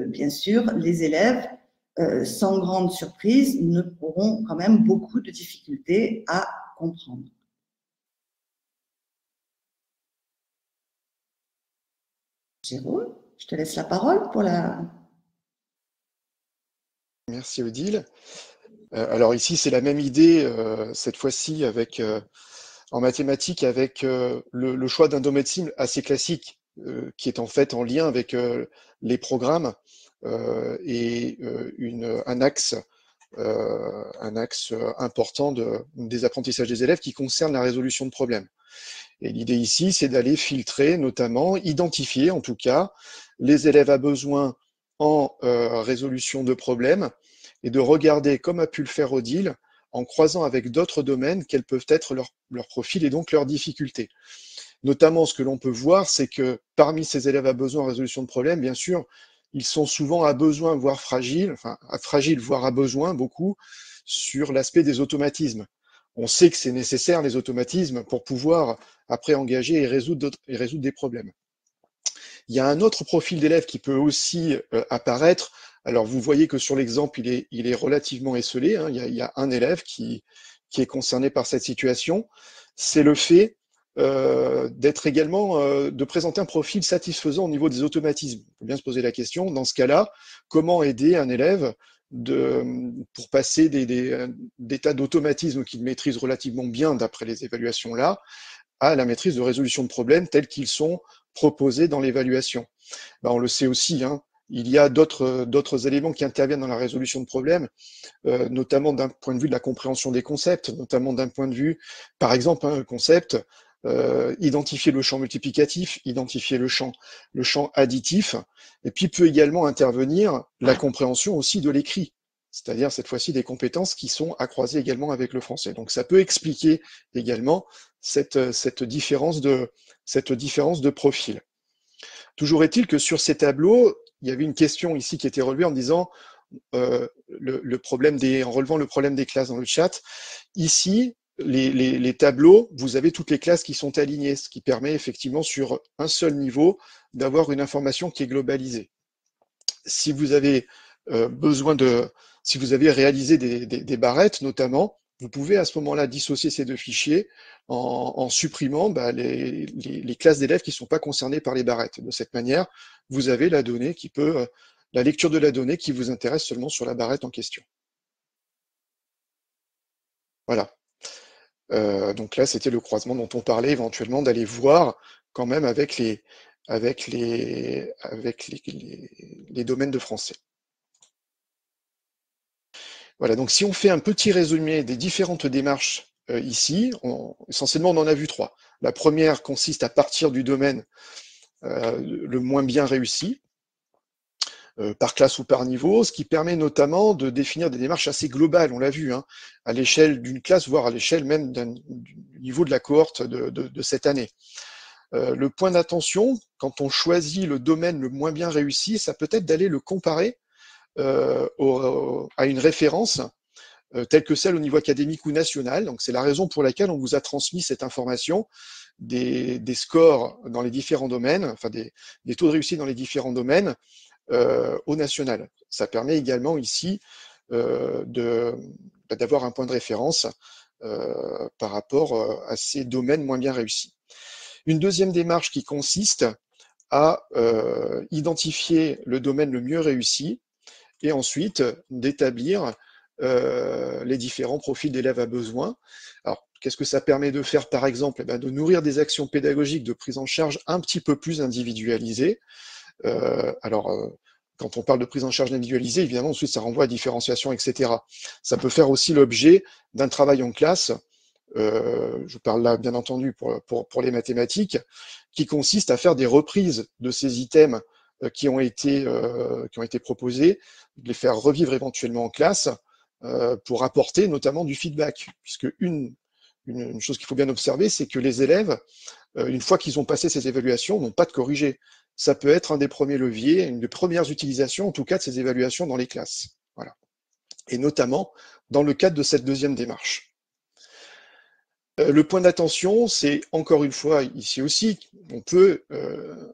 bien sûr, les élèves, sans grande surprise, ne auront quand même beaucoup de difficultés à comprendre. Jérôme, je te laisse la parole pour la... Merci Odile. Alors ici, c'est la même idée, cette fois-ci, avec en mathématiques, avec le choix d'un domaine cible assez classique, qui est en fait en lien avec les programmes et un axe important des apprentissages des élèves qui concerne la résolution de problèmes. Et l'idée ici, c'est d'aller filtrer, notamment, identifier en tout cas, les élèves à besoin en résolution de problèmes et de regarder, comme a pu le faire Odile, en croisant avec d'autres domaines, quels peuvent être leurs profils et donc leurs difficultés. Notamment, ce que l'on peut voir, c'est que parmi ces élèves à besoin en résolution de problèmes, bien sûr, ils sont souvent à besoin, voire fragiles, enfin à fragiles, voire à besoin, beaucoup, sur l'aspect des automatismes. On sait que c'est nécessaire, les automatismes, pour pouvoir après engager et résoudre des problèmes. Il y a un autre profil d'élève qui peut aussi apparaître. Alors, vous voyez que sur l'exemple, il est relativement esselé. Il y a un élève qui est concerné par cette situation. C'est le fait d'être également, de présenter un profil satisfaisant au niveau des automatismes. Il faut bien se poser la question, dans ce cas-là, comment aider un élève pour passer des tas d'automatismes qu'il maîtrise relativement bien d'après les évaluations là, à la maîtrise de résolution de problèmes tels qu'ils sont proposés dans l'évaluation. On le sait aussi, il y a d'autres éléments qui interviennent dans la résolution de problèmes, notamment d'un point de vue de la compréhension des concepts, notamment d'un point de vue, par exemple, un concept, identifier le champ multiplicatif, identifier le champ additif, et puis peut également intervenir la compréhension aussi de l'écrit, c'est-à-dire cette fois-ci des compétences qui sont à croiser également avec le français. Donc ça peut expliquer également cette différence de profil. Toujours est-il que sur ces tableaux, il y avait une question ici qui était relevée en disant en relevant le problème des classes dans le chat. Ici, les tableaux, vous avez toutes les classes qui sont alignées, ce qui permet effectivement sur un seul niveau d'avoir une information qui est globalisée. Si vous avez si vous avez réalisé des barrettes notamment, vous pouvez à ce moment-là dissocier ces deux fichiers en supprimant les classes d'élèves qui ne sont pas concernées par les barrettes. De cette manière, vous avez la donnée la lecture de la donnée qui vous intéresse seulement sur la barrette en question. Voilà. Donc là, c'était le croisement dont on parlait éventuellement d'aller voir quand même avec les domaines de français. Voilà, donc si on fait un petit résumé des différentes démarches ici, essentiellement on en a vu trois. La première consiste à partir du domaine le moins bien réussi, par classe ou par niveau, ce qui permet notamment de définir des démarches assez globales, on l'a vu, à l'échelle d'une classe, voire à l'échelle même du niveau de la cohorte de cette année. Le point d'attention, quand on choisit le domaine le moins bien réussi, ça peut être d'aller le comparer à une référence telle que celle au niveau académique ou national. Donc c'est la raison pour laquelle on vous a transmis cette information des scores dans les différents domaines, enfin des taux de réussite dans les différents domaines au national. Ça permet également ici d'avoir un point de référence par rapport à ces domaines moins bien réussis. Une deuxième démarche qui consiste à identifier le domaine le mieux réussi et ensuite d'établir les différents profils d'élèves à besoin. Alors, qu'est-ce que ça permet de faire, par exemple? De nourrir des actions pédagogiques de prise en charge un petit peu plus individualisées. Quand on parle de prise en charge individualisée, évidemment, ensuite, ça renvoie à différenciation, etc. Ça peut faire aussi l'objet d'un travail en classe, je parle là, bien entendu, pour les mathématiques, qui consiste à faire des reprises de ces items qui ont été proposés, de les faire revivre éventuellement en classe, pour apporter notamment du feedback. Puisque une chose qu'il faut bien observer, c'est que les élèves, une fois qu'ils ont passé ces évaluations, n'ont pas de corriger. Ça peut être un des premiers leviers, une des premières utilisations, en tout cas, de ces évaluations dans les classes. Voilà. Et notamment dans le cadre de cette deuxième démarche. Le point d'attention, c'est encore une fois, ici aussi, on peut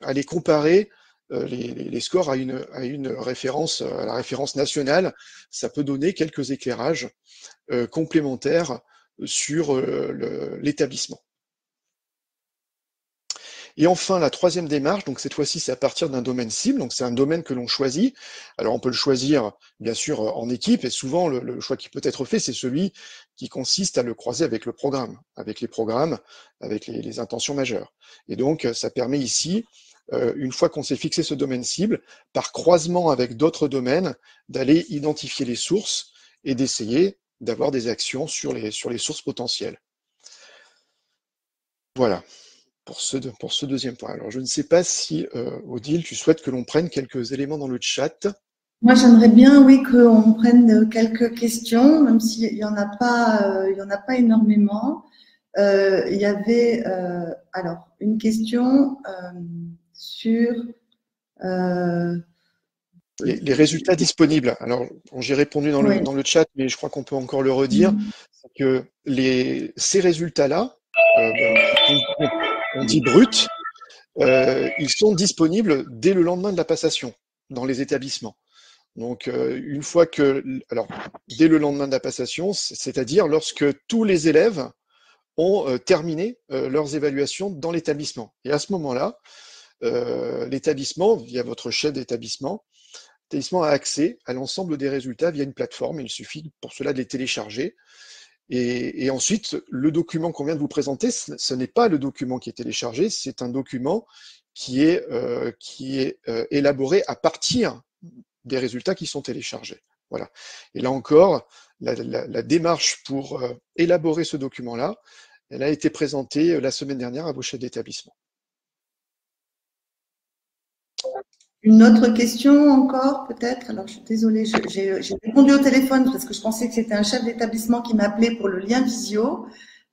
aller comparer les scores à une référence, à la référence nationale. Ça peut donner quelques éclairages complémentaires sur l'établissement. Et enfin, la troisième démarche, donc cette fois-ci, c'est à partir d'un domaine cible, donc c'est un domaine que l'on choisit. Alors on peut le choisir, bien sûr, en équipe, et souvent le choix qui peut être fait, c'est celui qui consiste à le croiser avec le programme, avec les programmes, avec les intentions majeures. Et donc, ça permet ici, une fois qu'on s'est fixé ce domaine cible, par croisement avec d'autres domaines, d'aller identifier les sources et d'essayer d'avoir des actions sur les sources potentielles. Voilà. Pour ce deuxième point. Alors, je ne sais pas si, Odile, tu souhaites que l'on prenne quelques éléments dans le chat. Moi, j'aimerais bien, oui, qu'on prenne quelques questions, même s'il n'y en a pas, énormément. Il y avait, alors, une question sur les résultats disponibles. Alors, j'ai répondu dans le chat, mais je crois qu'on peut encore le redire, c'est que ces résultats-là, on dit bruts, ils sont disponibles dès le lendemain de la passation dans les établissements. Donc, une fois alors, dès le lendemain de la passation, c'est-à-dire lorsque tous les élèves ont terminé leurs évaluations dans l'établissement. Et à ce moment-là, l'établissement, via votre chef d'établissement, l'établissement a accès à l'ensemble des résultats via une plateforme. Il suffit pour cela de les télécharger. Et ensuite, le document qu'on vient de vous présenter, ce n'est pas le document qui est téléchargé, c'est un document qui est élaboré à partir des résultats qui sont téléchargés. Voilà. Et là encore, la démarche pour élaborer ce document-là, elle a été présentée la semaine dernière à vos chefs d'établissement. Une autre question encore, peut-être? Alors, je suis désolée, j'ai répondu au téléphone parce que je pensais que c'était un chef d'établissement qui m'appelait pour le lien visio.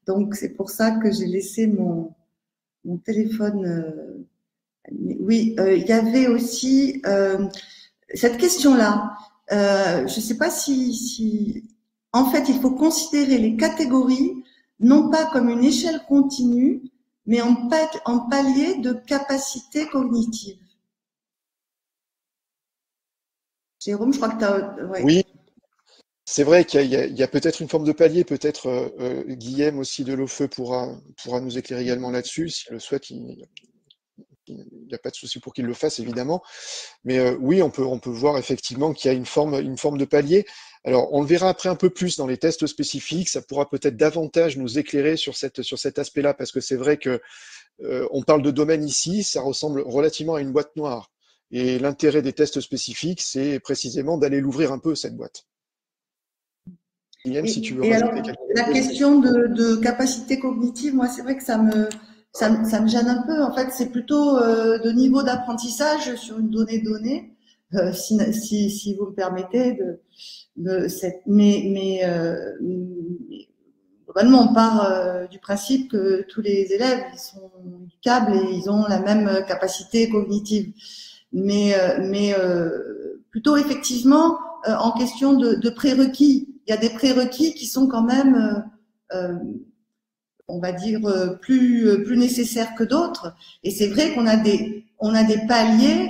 Donc, c'est pour ça que j'ai laissé mon téléphone. Oui, il y avait aussi cette question-là. Je ne sais pas si, en fait, il faut considérer les catégories non pas comme une échelle continue, mais en palier de capacité cognitive. Jérôme, je crois que tu as… Ouais. Oui, c'est vrai qu'il y a peut-être une forme de palier, peut-être Guillaume aussi de Lofeu pourra nous éclairer également là-dessus, s'il le souhaite, il n'y a pas de souci pour qu'il le fasse, évidemment. Mais oui, on peut voir effectivement qu'il y a une forme de palier. Alors, on le verra après un peu plus dans les tests spécifiques, ça pourra peut-être davantage nous éclairer sur cet aspect-là, parce que c'est vrai que on parle de domaine ici, ça ressemble relativement à une boîte noire. Et l'intérêt des tests spécifiques, c'est précisément d'aller l'ouvrir un peu, cette boîte. Guillaume, si tu veux rajouter quelque chose. La question de capacité cognitive, moi, c'est vrai que ça me gêne un peu. En fait, c'est plutôt de niveau d'apprentissage sur une donnée donnée, si vous me permettez. Mais globalement, on part du principe que tous les élèves ils sont câbles et ils ont la même capacité cognitive. Mais plutôt effectivement en question de prérequis. Il y a des prérequis qui sont quand même, on va dire, plus nécessaires que d'autres. Et c'est vrai qu'on a des paliers,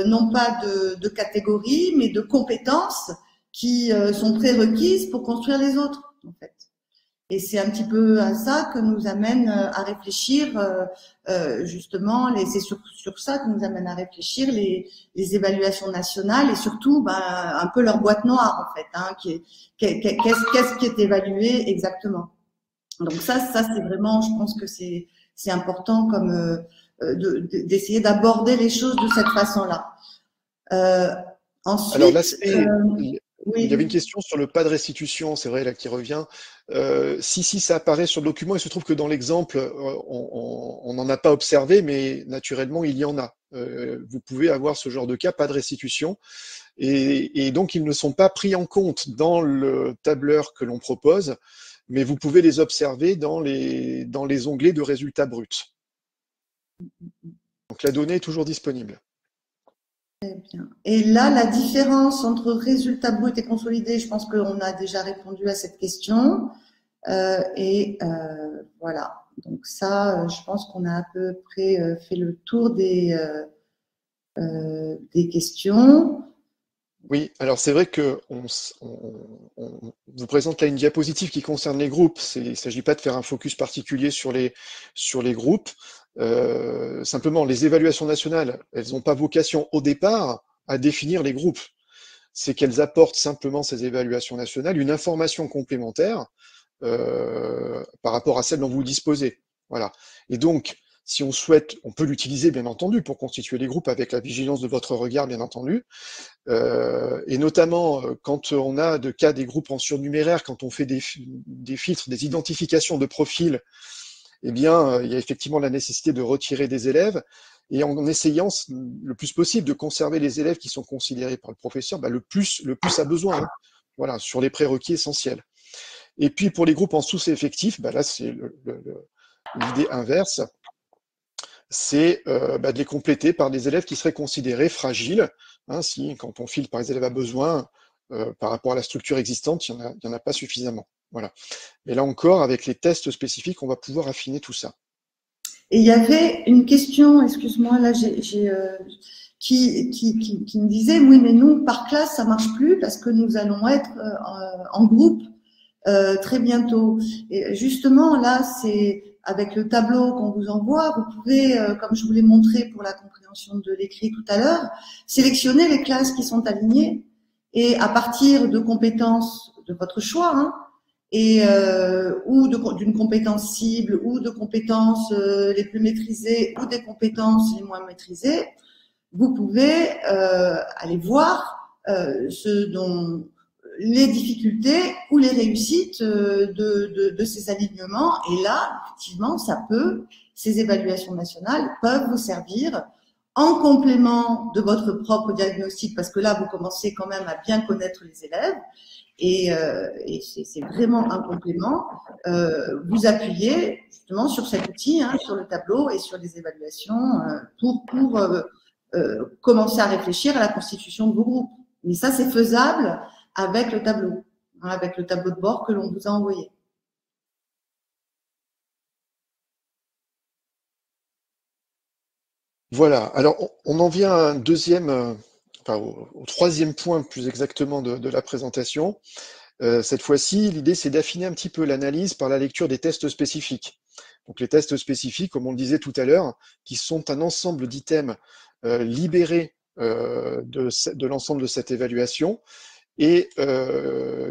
non pas de catégories, mais de compétences qui sont prérequises pour construire les autres, en fait. Et c'est un petit peu à ça que nous amène à réfléchir, justement, c'est sur ça que nous amène à réfléchir les évaluations nationales et surtout un peu leur boîte noire en fait, hein, qu'est-ce qui est évalué exactement. Donc ça c'est vraiment, je pense que c'est important comme d'essayer d'aborder les choses de cette façon-là. Euh, Alors ensuite, l'aspect, il y avait une oui. question sur le pas de restitution, c'est vrai, là, qui revient. Si ça apparaît sur le document, il se trouve que dans l'exemple, on n'en a pas observé, mais naturellement, il y en a. Vous pouvez avoir ce genre de cas, pas de restitution, et donc ils ne sont pas pris en compte dans le tableur que l'on propose, mais vous pouvez les observer dans les onglets de résultats bruts. Donc la donnée est toujours disponible. Très bien. Et là, la différence entre résultat brut et consolidé, je pense qu'on a déjà répondu à cette question. Voilà. Donc ça, je pense qu'on a à peu près fait le tour des questions. Oui, alors c'est vrai que on vous présente là une diapositive qui concerne les groupes. Il ne s'agit pas de faire un focus particulier sur les groupes. Simplement, les évaluations nationales, elles n'ont pas vocation au départ à définir les groupes. C'est qu'elles apportent simplement ces évaluations nationales une information complémentaire par rapport à celle dont vous disposez. Voilà. Et donc, si on souhaite, on peut l'utiliser bien entendu pour constituer les groupes avec la vigilance de votre regard, bien entendu. Et notamment quand on a de cas des groupes en surnuméraire, quand on fait des filtres, des identifications de profils, eh bien, il y a effectivement la nécessité de retirer des élèves et en essayant le plus possible de conserver les élèves qui sont considérés par le professeur le plus à besoin, hein, voilà, sur les prérequis essentiels. Et puis pour les groupes en sous-effectif, là c'est l'idée inverse, c'est de les compléter par des élèves qui seraient considérés fragiles. Hein, si, quand on file par les élèves à besoin, par rapport à la structure existante, il n'y en a pas suffisamment. Voilà. Et là encore, avec les tests spécifiques, on va pouvoir affiner tout ça. Et il y avait une question, excuse-moi, là, qui me disait, oui, mais nous, par classe, ça marche plus parce que nous allons être en groupe très bientôt. Et justement, là, c'est avec le tableau qu'on vous envoie, vous pouvez, comme je vous l'ai montré pour la compréhension de l'écrit tout à l'heure, sélectionner les classes qui sont alignées et à partir de compétences de votre choix, hein, et ou d'une compétence cible ou de compétences les plus maîtrisées ou des compétences les moins maîtrisées, vous pouvez aller voir ce dont les difficultés ou les réussites de ces alignements. Et là, effectivement, ces évaluations nationales peuvent vous servir en complément de votre propre diagnostic, parce que là, vous commencez quand même à bien connaître les élèves, et c'est vraiment un complément. Vous appuyez justement sur cet outil, hein, sur le tableau et sur les évaluations pour commencer à réfléchir à la constitution de vos groupes. Mais ça, c'est faisable avec le tableau, hein, avec le tableau de bord que l'on vous a envoyé. Voilà. Alors, on en vient à un deuxième, au troisième point plus exactement de la présentation. Cette fois-ci, l'idée, c'est d'affiner un petit peu l'analyse par la lecture des tests spécifiques. Donc les tests spécifiques, comme on le disait tout à l'heure, qui sont un ensemble d'items libérés de l'ensemble de cette évaluation et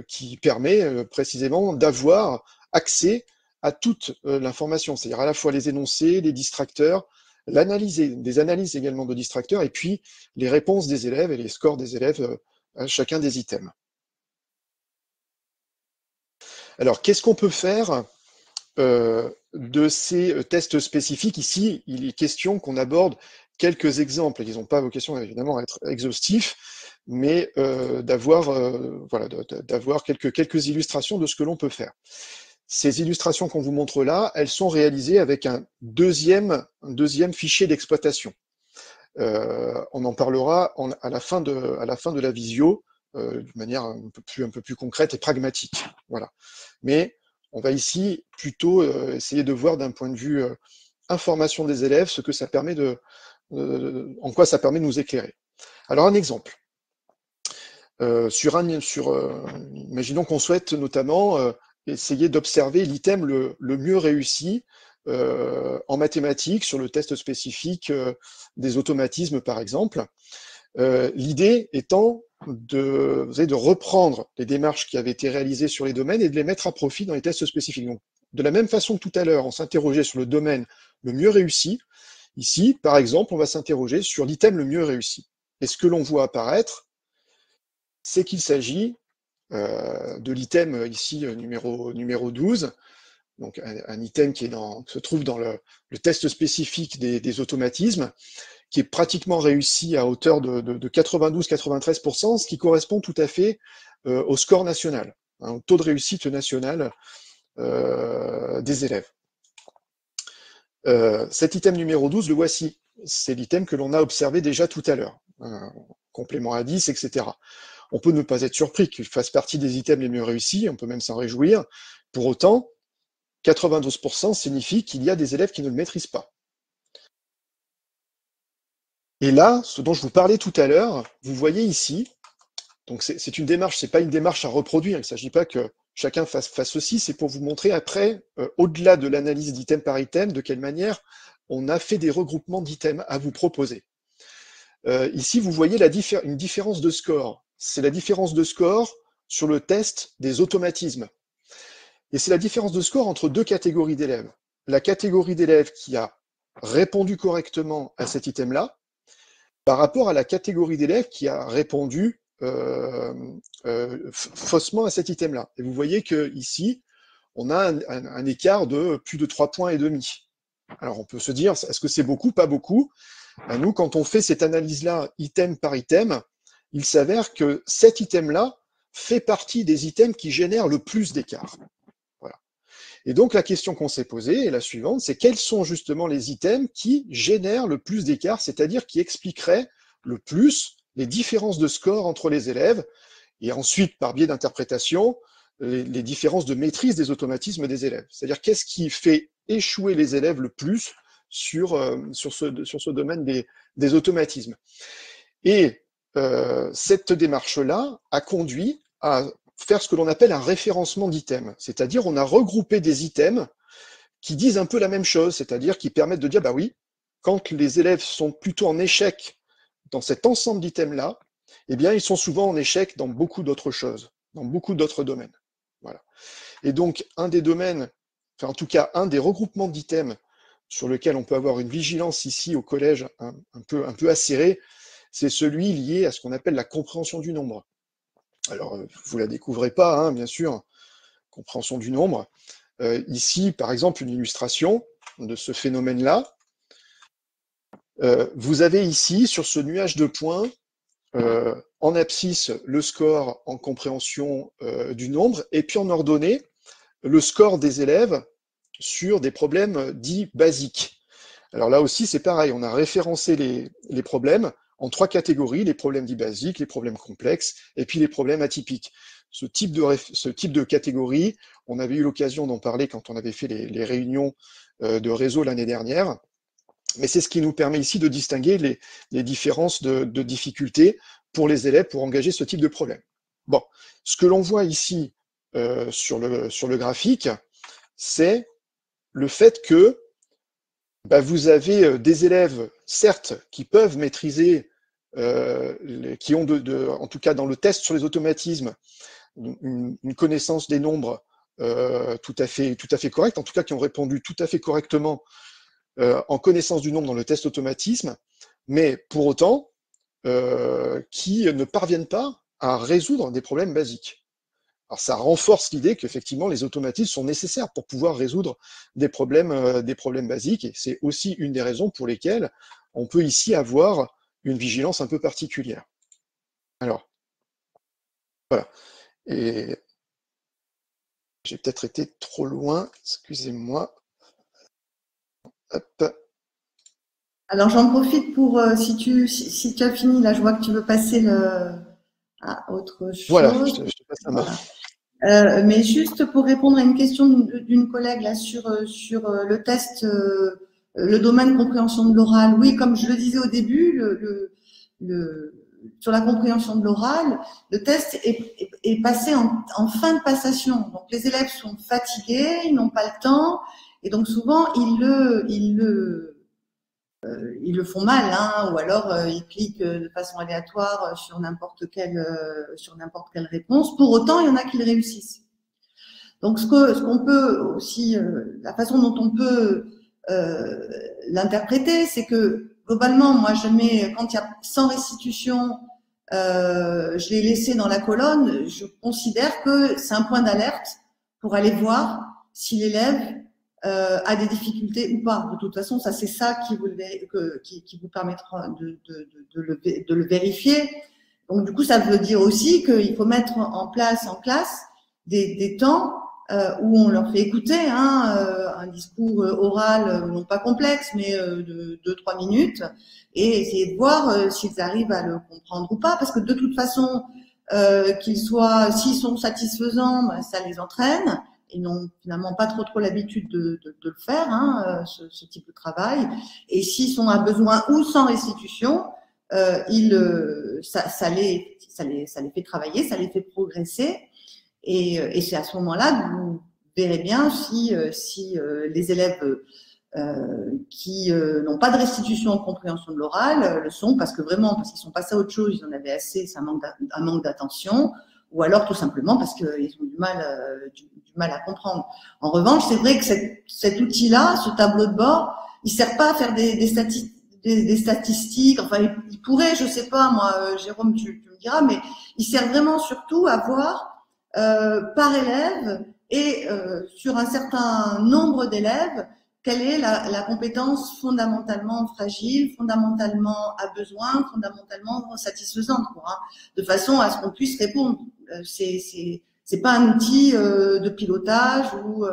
qui permet précisément d'avoir accès à toute l'information, c'est-à-dire à la fois les énoncés, les distracteurs, des analyses également de distracteurs, et puis les réponses des élèves et les scores des élèves à chacun des items. Alors, qu'est-ce qu'on peut faire de ces tests spécifiques? Ici, il est question qu'on aborde quelques exemples. Ils n'ont pas vocation évidemment à être exhaustifs, mais voilà, d'avoir quelques illustrations de ce que l'on peut faire. Ces illustrations qu'on vous montre là, elles sont réalisées avec un deuxième fichier d'exploitation. On en parlera à la fin de la visio, d'une manière un peu plus concrète et pragmatique. Voilà. Mais on va ici plutôt essayer de voir d'un point de vue information des élèves ce que ça permet en quoi ça permet de nous éclairer. Alors un exemple. Imaginons qu'on souhaite notamment essayer d'observer l'item le mieux réussi en mathématiques sur le test spécifique des automatismes, par exemple. L'idée étant de reprendre les démarches qui avaient été réalisées sur les domaines et de les mettre à profit dans les tests spécifiques. Donc, de la même façon que tout à l'heure, on s'interrogeait sur le domaine le mieux réussi, ici, par exemple, on va s'interroger sur l'item le mieux réussi. Et ce que l'on voit apparaître, c'est qu'il s'agit de l'item ici numéro 12, donc un item qui se trouve dans le test spécifique des automatismes, qui est pratiquement réussi à hauteur de 92-93%, ce qui correspond tout à fait au score national, au taux de réussite national des élèves. Cet item numéro 12, le voici. C'est l'item que l'on a observé déjà tout à l'heure. Complément à 10, etc. On peut ne pas être surpris qu'il fasse partie des items les mieux réussis, on peut même s'en réjouir. Pour autant, 92% signifie qu'il y a des élèves qui ne le maîtrisent pas. Et là, ce dont je vous parlais tout à l'heure, vous voyez ici, donc c'est une démarche, c'est pas une démarche à reproduire, il ne s'agit pas que chacun fasse ceci, c'est pour vous montrer après, au-delà de l'analyse d'item par item, de quelle manière on a fait des regroupements d'items à vous proposer. Ici, vous voyez une différence de score. C'est la différence de score sur le test des automatismes. Et c'est la différence de score entre deux catégories d'élèves. La catégorie d'élèves qui a répondu correctement à cet item-là, par rapport à la catégorie d'élèves qui a répondu faussement à cet item-là. Et vous voyez que ici, on a un écart de plus de 3,5 points. Alors on peut se dire, est-ce que c'est beaucoup, pas beaucoup? Nous, quand on fait cette analyse-là, item par item, il s'avère que cet item-là fait partie des items qui génèrent le plus d'écart. Voilà. Et donc la question qu'on s'est posée est la suivante, c'est quels sont justement les items qui génèrent le plus d'écart, c'est-à-dire qui expliqueraient le plus les différences de score entre les élèves, et ensuite, par biais d'interprétation, les différences de maîtrise des automatismes des élèves. C'est-à-dire qu'est-ce qui fait échouer les élèves le plus sur ce domaine des automatismes. Et cette démarche-là a conduit à faire ce que l'on appelle un référencement d'items. C'est-à-dire on a regroupé des items qui disent un peu la même chose, c'est-à-dire qui permettent de dire, bah oui, quand les élèves sont plutôt en échec dans cet ensemble d'items-là, eh bien, ils sont souvent en échec dans beaucoup d'autres choses, dans beaucoup d'autres domaines. Voilà. Et donc, un des domaines, enfin, en tout cas, un des regroupements d'items sur lequel on peut avoir une vigilance ici au collège un peu acérée, c'est celui lié à ce qu'on appelle la compréhension du nombre. Alors, vous la découvrez pas, hein, bien sûr, compréhension du nombre. Ici, par exemple, une illustration de ce phénomène-là. Vous avez ici, sur ce nuage de points, en abscisse, le score en compréhension du nombre, et puis en ordonnée, le score des élèves sur des problèmes dits basiques. Alors là aussi, c'est pareil, on a référencé les problèmes en 3 catégories, les problèmes dits basiques, les problèmes complexes, et puis les problèmes atypiques. Ce type de catégorie, on avait eu l'occasion d'en parler quand on avait fait les réunions de réseau l'année dernière, mais c'est ce qui nous permet ici de distinguer les différences de difficultés pour les élèves pour engager ce type de problème. Bon, ce que l'on voit ici sur le graphique, c'est le fait que vous avez des élèves, certes, qui peuvent maîtriser, qui ont en tout cas dans le test sur les automatismes, une connaissance des nombres tout à fait correcte, en tout cas qui ont répondu tout à fait correctement en connaissance du nombre dans le test automatisme, mais pour autant, qui ne parviennent pas à résoudre des problèmes basiques. Alors ça renforce l'idée qu'effectivement les automatismes sont nécessaires pour pouvoir résoudre des problèmes basiques, et c'est aussi une des raisons pour lesquelles on peut ici avoir une vigilance un peu particulière. Alors, voilà. Et j'ai peut-être été trop loin, excusez-moi. Hop. Alors j'en profite pour, si tu as fini, là je vois que tu veux passer à autre chose. Voilà, je te passe la main. Mais juste pour répondre à une question d'une collègue là sur le test, le domaine compréhension de l'oral. Oui, comme je le disais au début, sur la compréhension de l'oral, le test est passé en fin de passation. Donc les élèves sont fatigués, ils n'ont pas le temps, et donc souvent ils le font mal, hein, ou alors ils cliquent de façon aléatoire sur n'importe quelle réponse. Pour autant, il y en a qui le réussissent. Donc ce qu'on peut aussi, la façon dont on peut l'interpréter, c'est que globalement, moi je mets, quand il y a 100 restitutions, je l'ai laissé dans la colonne, je considère que c'est un point d'alerte pour aller voir si l'élève a des difficultés ou pas. De toute façon, ça c'est ça qui vous permettra de le vérifier. Donc du coup, ça veut dire aussi qu'il faut mettre en place en classe des temps où on leur fait écouter un discours oral, non pas complexe, mais de 2-3 minutes, et essayer de voir s'ils arrivent à le comprendre ou pas, parce que de toute façon, s'ils sont satisfaisants, ben, ça les entraîne. Ils n'ont finalement pas trop l'habitude de le faire, ce type de travail. Et s'ils sont à besoin ou sans restitution, ça les fait travailler, ça les fait progresser. Et c'est à ce moment-là que vous verrez bien si les élèves qui n'ont pas de restitution en compréhension de l'oral le sont parce qu'ils sont passés à autre chose, ils en avaient assez, c'est un manque d'attention, ou alors tout simplement parce qu'ils ont du mal à comprendre. En revanche, c'est vrai que cet outil-là, ce tableau de bord, il sert pas à faire des statistiques. Enfin, il pourrait, je sais pas, moi, Jérôme, tu me diras, mais il sert vraiment surtout à voir par élève et sur un certain nombre d'élèves, quelle est la compétence fondamentalement fragile, fondamentalement à besoin, fondamentalement satisfaisante, quoi, hein, de façon à ce qu'on puisse répondre. C'est pas un outil de pilotage ou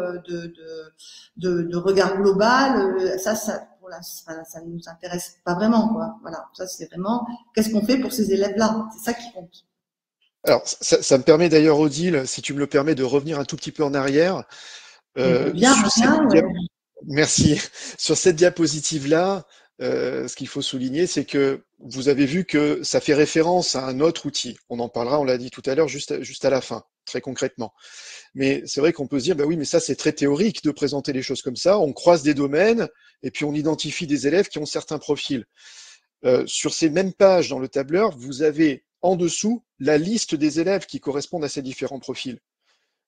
de regard global. Ça ne nous intéresse pas vraiment, quoi. Voilà, ça c'est vraiment qu'est-ce qu'on fait pour ces élèves-là. C'est ça qui compte. Alors, ça me permet d'ailleurs, Odile, si tu me le permets, de revenir un tout petit peu en arrière. Merci. Sur cette diapositive-là, ce qu'il faut souligner, c'est que vous avez vu que ça fait référence à un autre outil. On en parlera, on l'a dit tout à l'heure, juste à la fin, très concrètement. Mais c'est vrai qu'on peut se dire, bah oui, mais ça c'est très théorique de présenter les choses comme ça. On croise des domaines et puis on identifie des élèves qui ont certains profils. Sur ces mêmes pages dans le tableur, vous avez en dessous la liste des élèves qui correspondent à ces différents profils.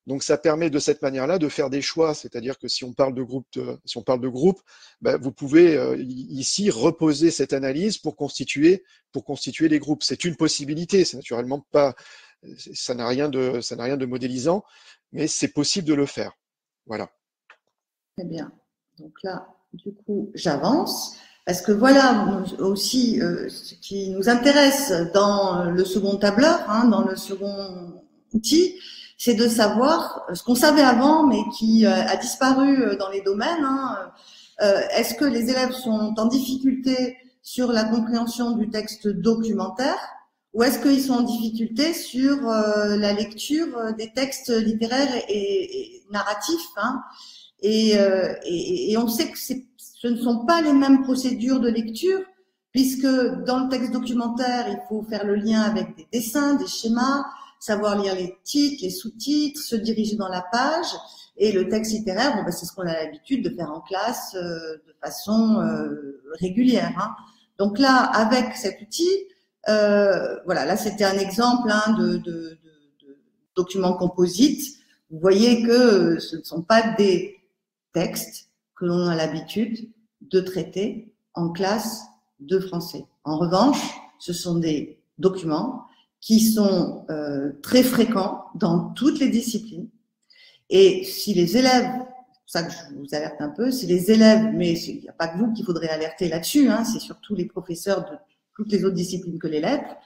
Donc ça permet de cette manière-là de faire des choix, c'est-à-dire que si on parle de groupe, ben, vous pouvez ici reposer cette analyse pour constituer les groupes. C'est une possibilité, c'est naturellement pas, ça n'a rien de modélisant, mais c'est possible de le faire. Voilà. Très bien. Donc là, du coup, j'avance. Parce que voilà aussi ce qui nous intéresse dans le second tableur, dans le second outil, c'est de savoir ce qu'on savait avant, mais qui a disparu dans les domaines. Est-ce que les élèves sont en difficulté sur la compréhension du texte documentaire, ou est-ce qu'ils sont en difficulté sur la lecture des textes littéraires et narratifs, et on sait que ce ne sont pas les mêmes procédures de lecture, puisque dans le texte documentaire, il faut faire le lien avec des dessins, des schémas, savoir lire les titres, les sous-titres, se diriger dans la page. Et le texte littéraire, bon, ben, c'est ce qu'on a l'habitude de faire en classe de façon régulière. Donc là, avec cet outil, voilà, là c'était un exemple de document composite. Vous voyez que ce ne sont pas des textes que l'on a l'habitude de traiter en classe de français. En revanche, ce sont des documents qui sont très fréquents dans toutes les disciplines. Et si les élèves, c'est pour ça que je vous alerte un peu, si les élèves, mais il n'y a pas que vous qu'il faudrait alerter là-dessus, c'est surtout les professeurs de toutes les autres disciplines que les lettres,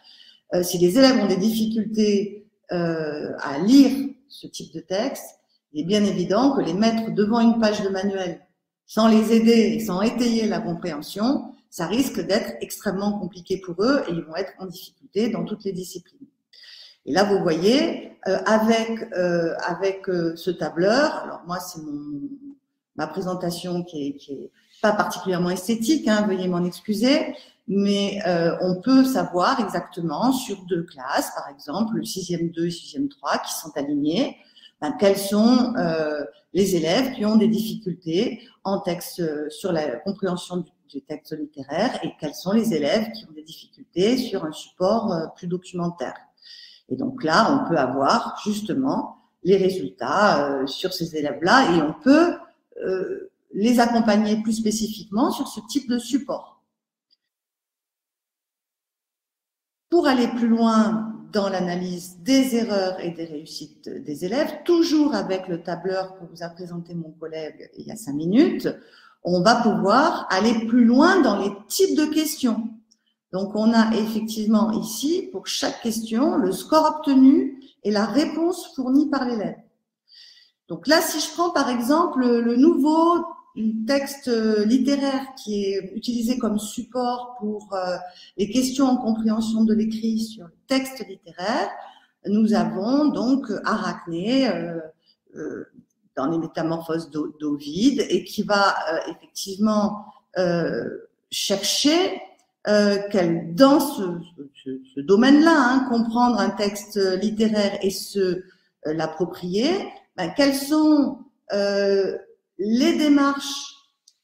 si les élèves ont des difficultés à lire ce type de texte, il est bien évident que les mettre devant une page de manuel sans les aider et sans étayer la compréhension, ça risque d'être extrêmement compliqué pour eux et ils vont être en difficulté dans toutes les disciplines. Et là, vous voyez, avec ce tableur, alors moi, c'est ma présentation qui est pas particulièrement esthétique, veuillez m'en excuser, mais on peut savoir exactement sur 2 classes, par exemple, le 6e 2 et 6e 3, qui sont alignés, quels sont les élèves qui ont des difficultés en texte, sur la compréhension du texte littéraire, et quels sont les élèves qui ont des difficultés sur un support plus documentaire. Et donc là, on peut avoir justement les résultats sur ces élèves-là, et on peut les accompagner plus spécifiquement sur ce type de support. Pour aller plus loin dans l'analyse des erreurs et des réussites des élèves, toujours avec le tableur que vous a présenté mon collègue il y a 5 minutes, on va pouvoir aller plus loin dans les types de questions. Donc, on a effectivement ici, pour chaque question, le score obtenu et la réponse fournie par l'élève. Donc là, si je prends par exemple le nouveau texte littéraire qui est utilisé comme support pour les questions en compréhension de l'écrit sur le texte littéraire, nous avons donc Arachné dans les Métamorphoses d'Ovide, et qui va effectivement chercher dans ce domaine-là, comprendre un texte littéraire et se l'approprier, quelles sont les démarches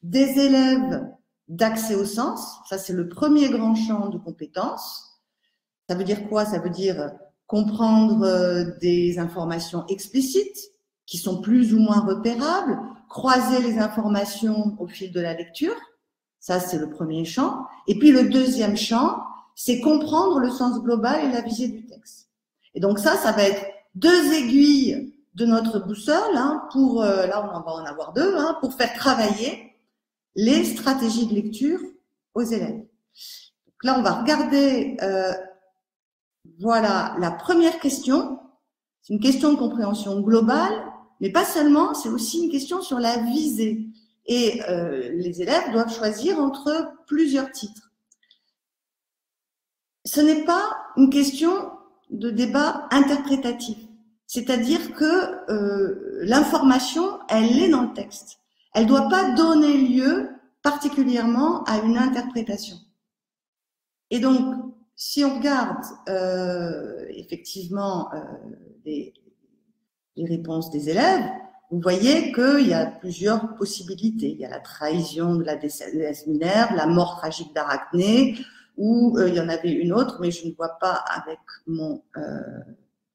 des élèves d'accès au sens. Ça, c'est le premier grand champ de compétences. Ça veut dire quoi? Ça veut dire comprendre des informations explicites qui sont plus ou moins repérables, croiser les informations au fil de la lecture. Ça, c'est le premier champ. Et puis, le deuxième champ, c'est comprendre le sens global et la visée du texte. Et donc ça va être 2 aiguilles de notre boussole, pour, là, on va en avoir 2, pour faire travailler les stratégies de lecture aux élèves. Donc là, on va regarder, voilà, la première question. C'est une question de compréhension globale, mais pas seulement, c'est aussi une question sur la visée. Et les élèves doivent choisir entre plusieurs titres. Ce n'est pas une question de débat interprétatif. C'est-à-dire que l'information, elle est dans le texte. Elle ne doit pas donner lieu particulièrement à une interprétation. Et donc, si on regarde effectivement les réponses des élèves, vous voyez qu'il y a plusieurs possibilités. Il y a la trahison de la déesse Minerve, la mort tragique d'Arachné, ou il y en avait une autre, mais je ne vois pas avec mon...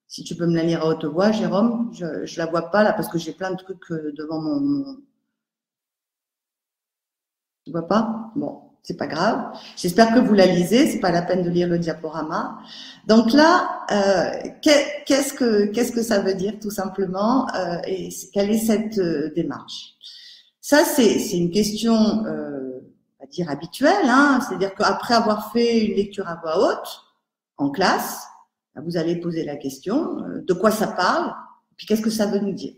si tu peux me la lire à haute voix, Jérôme, je ne la vois pas là parce que j'ai plein de trucs devant mon... Tu vois pas? Bon, c'est pas grave. J'espère que vous la lisez, c'est pas la peine de lire le diaporama. Donc là, qu'est-ce que ça veut dire tout simplement, et quelle est cette démarche? Ça, c'est une question, on va dire habituelle, c'est-à-dire qu'après avoir fait une lecture à voix haute en classe, vous allez poser la question de quoi ça parle, puis qu'est-ce que ça veut nous dire.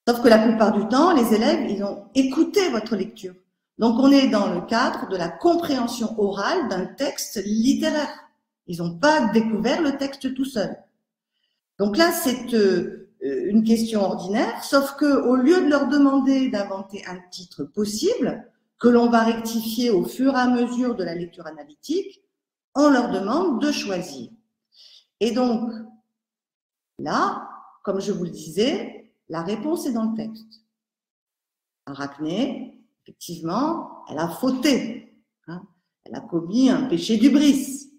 Sauf que la plupart du temps, les élèves, ils ont écouté votre lecture. Donc, on est dans le cadre de la compréhension orale d'un texte littéraire. Ils n'ont pas découvert le texte tout seul. Donc là, c'est une question ordinaire, sauf que au lieu de leur demander d'inventer un titre possible, que l'on va rectifier au fur et à mesure de la lecture analytique, on leur demande de choisir. Et donc, là, comme je vous le disais, la réponse est dans le texte. Arachné, effectivement, elle a fauté. Elle a commis un péché d'hubris.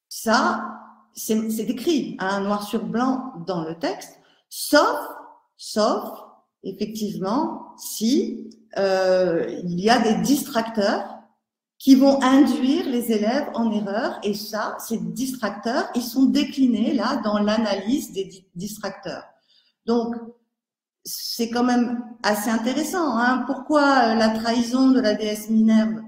Ça, c'est écrit noir sur blanc dans le texte, sauf effectivement, si il y a des distracteurs qui vont induire les élèves en erreur, et ça, ces distracteurs, ils sont déclinés là dans l'analyse des distracteurs. Donc, c'est quand même assez intéressant. Pourquoi la trahison de la déesse Minerve?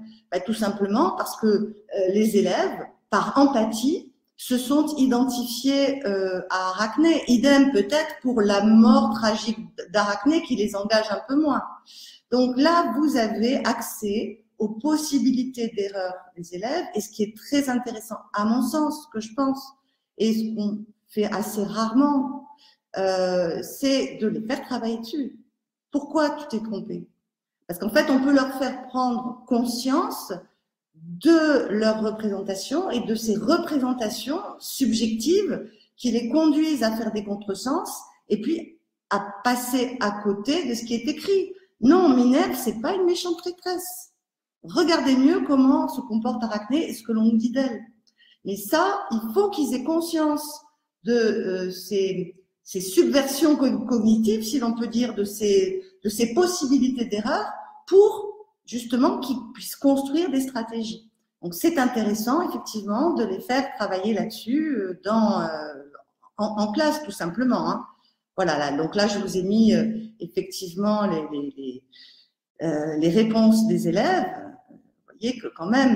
Tout simplement parce que les élèves, par empathie, se sont identifiés à Arachné. Idem peut-être pour la mort tragique d'Arachné qui les engage un peu moins. Donc là, vous avez accès aux possibilités d'erreur des élèves, et ce qui est très intéressant, à mon sens, ce que je pense, et ce qu'on fait assez rarement, c'est de les faire travailler dessus. Pourquoi tu t'es trompé? Parce qu'en fait, on peut leur faire prendre conscience de leur représentation et de ces représentations subjectives qui les conduisent à faire des contresens et puis à passer à côté de ce qui est écrit. Non, Minerve, c'est pas une méchante traîtresse. Regardez mieux comment se comporte Arachné et ce que l'on nous dit d'elle. Mais ça, il faut qu'ils aient conscience de ces subversions cognitives, si l'on peut dire, de ces possibilités d'erreur pour justement qu'ils puissent construire des stratégies. Donc c'est intéressant effectivement de les faire travailler là-dessus en classe tout simplement. Hein. Voilà, là, donc là je vous ai mis effectivement les réponses des élèves. Vous voyez que quand même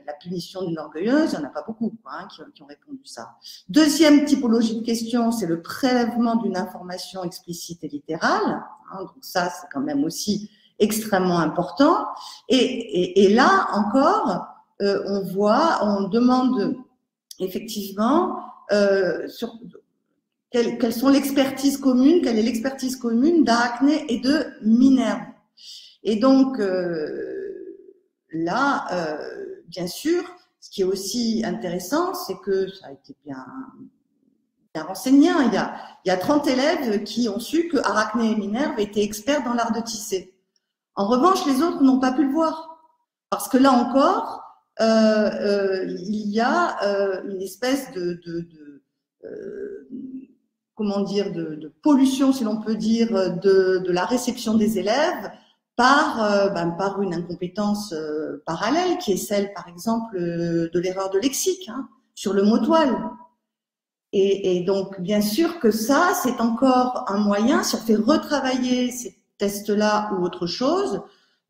la punition d'une orgueilleuse, il n'y en a pas beaucoup hein, qui ont répondu ça. Deuxième typologie de question, c'est le prélèvement d'une information explicite et littérale. Hein, donc ça, c'est quand même aussi extrêmement important. Et là encore, on demande effectivement quelles sont l'expertise commune, quelle est l'expertise commune d'Arachné et de Minerve. Et donc là, bien sûr, ce qui est aussi intéressant, c'est que ça a été bien renseigné. Hein. Il y a 30 élèves qui ont su que Arachné et Minerve étaient experts dans l'art de tisser. En revanche, les autres n'ont pas pu le voir. Parce que là encore, il y a une espèce comment dire, de pollution, si l'on peut dire, de la réception des élèves par une incompétence parallèle, qui est celle, par exemple, de l'erreur de lexique, hein, sur le mot toile. Et donc, bien sûr que ça, c'est encore un moyen, si on fait retravailler ces tests-là ou autre chose,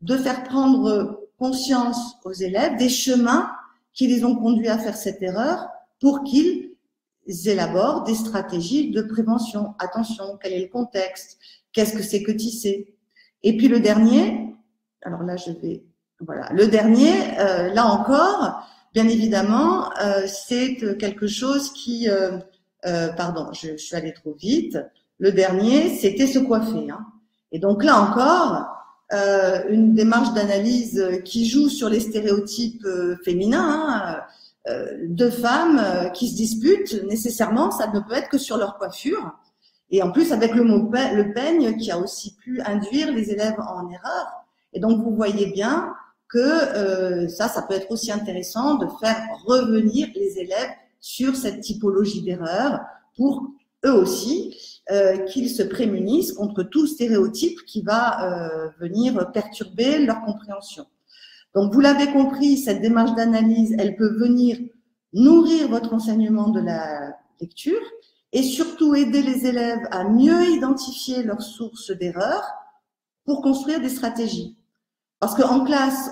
de faire prendre conscience aux élèves des chemins qui les ont conduits à faire cette erreur pour qu'ils élaborent des stratégies de prévention. Attention, quel est le contexte? Qu'est-ce que c'est que tisser? Et puis le dernier, alors là voilà, le dernier, là encore, bien évidemment, c'est quelque chose qui, pardon, je suis allée trop vite. Le dernier, c'était se coiffer. Hein. Et donc là encore, une démarche d'analyse qui joue sur les stéréotypes féminins. Hein, deux femmes qui se disputent, nécessairement, ça ne peut être que sur leur coiffure. Et en plus, avec le peigne qui a aussi pu induire les élèves en erreur. Et donc, vous voyez bien que ça peut être aussi intéressant de faire revenir les élèves sur cette typologie d'erreur pour eux aussi qu'ils se prémunissent contre tout stéréotype qui va venir perturber leur compréhension. Donc, vous l'avez compris, cette démarche d'analyse, elle peut venir nourrir votre enseignement de la lecture et surtout aider les élèves à mieux identifier leurs sources d'erreur pour construire des stratégies. Parce qu'en classe,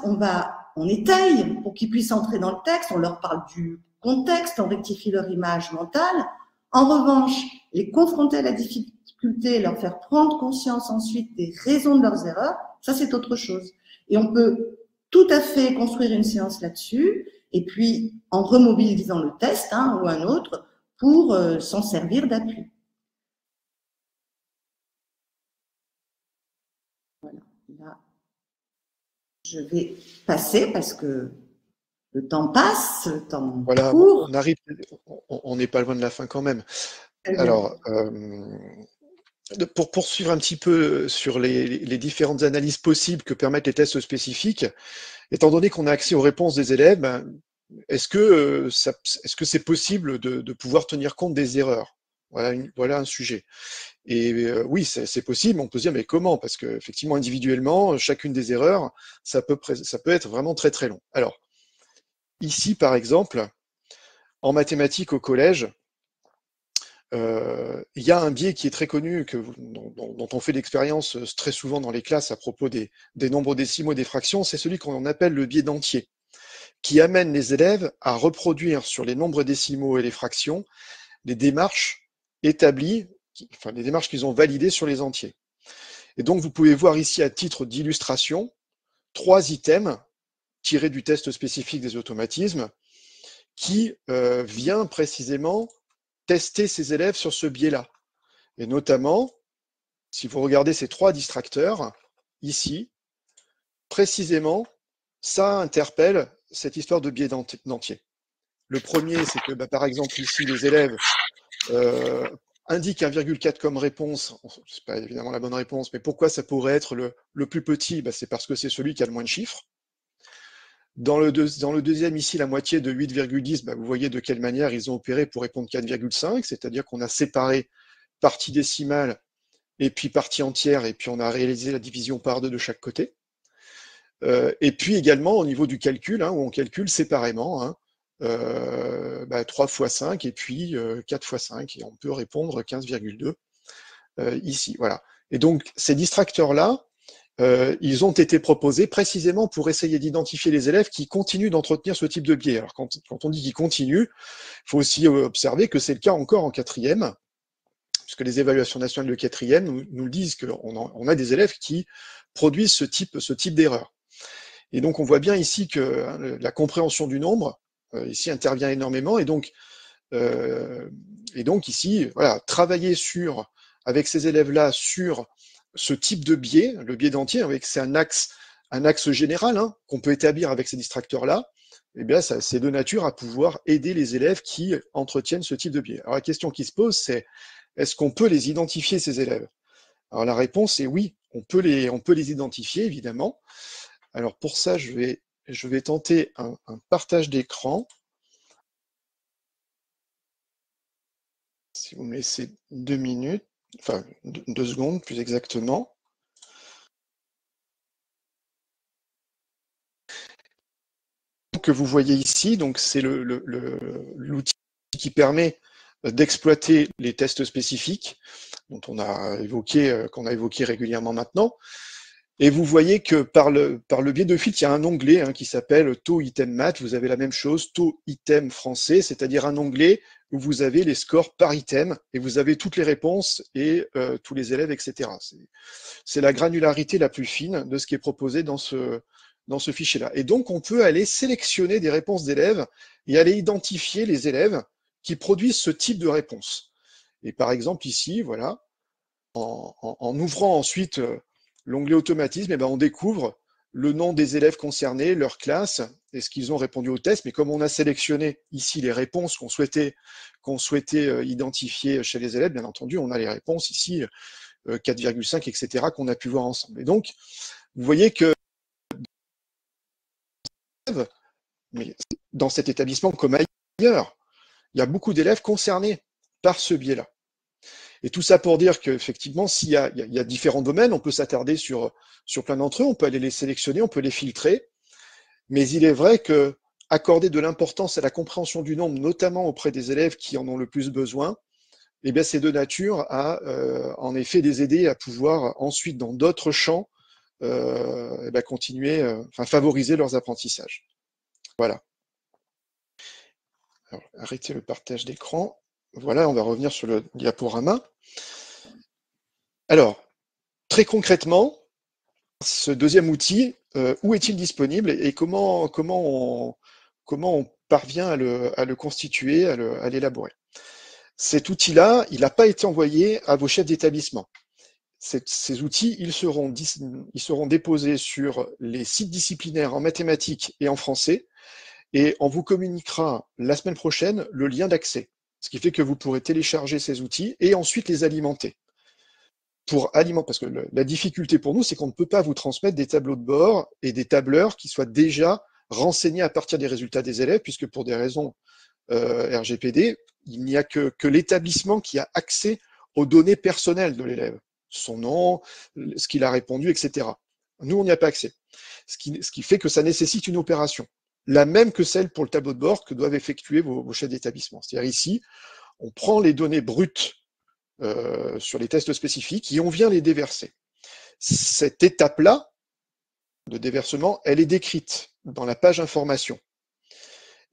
on étaye pour qu'ils puissent entrer dans le texte, on leur parle du contexte, on rectifie leur image mentale. En revanche, les confronter à la difficulté, leur faire prendre conscience ensuite des raisons de leurs erreurs, ça c'est autre chose. Et on peut tout à fait construire une séance là-dessus, et puis en remobilisant le test hein, ou un autre pour s'en servir d'appui. Voilà, là, je vais passer parce que le temps passe, le temps voilà, court. on n'est pas loin de la fin quand même. Alors, pour poursuivre un petit peu sur les différentes analyses possibles que permettent les tests spécifiques, étant donné qu'on a accès aux réponses des élèves, est-ce que c'est possible de pouvoir tenir compte des erreurs? Voilà un sujet. Et oui, c'est possible. On peut se dire, mais comment? Parce que effectivement, individuellement, chacune des erreurs, ça peut être vraiment très très long. Alors, ici, par exemple, en mathématiques au collège, il y a un biais qui est très connu, dont on fait l'expérience très souvent dans les classes à propos des nombres décimaux et des fractions, c'est celui qu'on appelle le biais d'entier, qui amène les élèves à reproduire sur les nombres décimaux et les fractions les démarches établies, les démarches qu'ils ont validées sur les entiers. Et donc, vous pouvez voir ici, à titre d'illustration, 3 items tirés du test spécifique des automatismes qui vient précisément tester ces élèves sur ce biais-là. Et notamment, si vous regardez ces 3 distracteurs, ici, précisément, ça interpelle cette histoire de biais d'entier. Le premier, c'est que, par exemple, ici, les élèves indiquent 1,4 comme réponse. C'est pas évidemment la bonne réponse, mais pourquoi ça pourrait être le plus petit? C'est parce que c'est celui qui a le moins de chiffres. Dans le deuxième, ici, la moitié de 8,10, vous voyez de quelle manière ils ont opéré pour répondre 4,5, c'est-à-dire qu'on a séparé partie décimale et puis partie entière, et puis on a réalisé la division par 2 de chaque côté. Et puis également au niveau du calcul, où on calcule séparément, 3 fois 5 et puis 4 fois 5, et on peut répondre 15,2 ici. Voilà. Et donc ces distracteurs-là, ils ont été proposés précisément pour essayer d'identifier les élèves qui continuent d'entretenir ce type de biais. Alors quand on dit qu'ils continuent, il faut aussi observer que c'est le cas encore en quatrième, puisque les évaluations nationales de quatrième nous le disent qu'on a des élèves qui produisent ce type d'erreur. Et donc on voit bien ici que la compréhension du nombre ici intervient énormément, et donc ici, voilà, travailler avec ces élèves-là sur ce type de biais, le biais d'entier, avec c'est un axe général qu'on peut établir avec ces distracteurs-là, eh bien, c'est de nature à pouvoir aider les élèves qui entretiennent ce type de biais. Alors la question qui se pose, c'est est-ce qu'on peut les identifier, ces élèves? Alors la réponse est oui, on peut les identifier, évidemment. Alors pour ça, je vais tenter un partage d'écran. Si vous me laissez 2 minutes, enfin 2 secondes plus exactement. Que vous voyez ici, donc c'est l'outil qui permet d'exploiter les tests spécifiques dont qu'on a évoqué régulièrement maintenant. Et vous voyez que par le biais de filtre, il y a un onglet qui s'appelle taux item maths. Vous avez la même chose, taux item français, c'est-à-dire un onglet où vous avez les scores par item et vous avez toutes les réponses et tous les élèves, etc. C'est la granularité la plus fine de ce qui est proposé dans ce fichier-là. Et donc, on peut aller sélectionner des réponses d'élèves et aller identifier les élèves qui produisent ce type de réponse. Et par exemple, ici, voilà, en ouvrant ensuite l'onglet automatisme, on découvre le nom des élèves concernés, leur classe, et ce qu'ils ont répondu au test. Mais comme on a sélectionné ici les réponses qu'on souhaitait identifier chez les élèves, bien entendu, on a les réponses ici, 4,5, etc., qu'on a pu voir ensemble. Et donc, vous voyez que mais dans cet établissement comme ailleurs, il y a beaucoup d'élèves concernés par ce biais-là. Et tout ça pour dire qu'effectivement, s'il y a différents domaines, on peut s'attarder sur plein d'entre eux, on peut aller les sélectionner, on peut les filtrer, mais il est vrai que accorder de l'importance à la compréhension du nombre, notamment auprès des élèves qui en ont le plus besoin, c'est de nature à, en effet, les aider à pouvoir ensuite, dans d'autres champs, continuer, favoriser leurs apprentissages. Voilà. Alors, arrêtez le partage d'écran. Voilà, on va revenir sur le diaporama. Alors, très concrètement, ce deuxième outil, où est-il disponible et comment on parvient à le constituer, à l'élaborer? Cet outil-là, il n'a pas été envoyé à vos chefs d'établissement. Ces outils, ils seront déposés sur les sites disciplinaires en mathématiques et en français, et on vous communiquera la semaine prochaine le lien d'accès, ce qui fait que vous pourrez télécharger ces outils et ensuite les alimenter. Parce que la difficulté pour nous, c'est qu'on ne peut pas vous transmettre des tableaux de bord et des tableurs qui soient déjà renseignés à partir des résultats des élèves, puisque pour des raisons RGPD, il n'y a que l'établissement qui a accès aux données personnelles de l'élève, son nom, ce qu'il a répondu, etc. Nous, on n'y a pas accès. Ce qui fait que ça nécessite une opération, la même que celle pour le tableau de bord que doivent effectuer vos chefs d'établissement. C'est-à-dire ici, on prend les données brutes sur les tests spécifiques et on vient les déverser. Cette étape-là de déversement, elle est décrite dans la page information.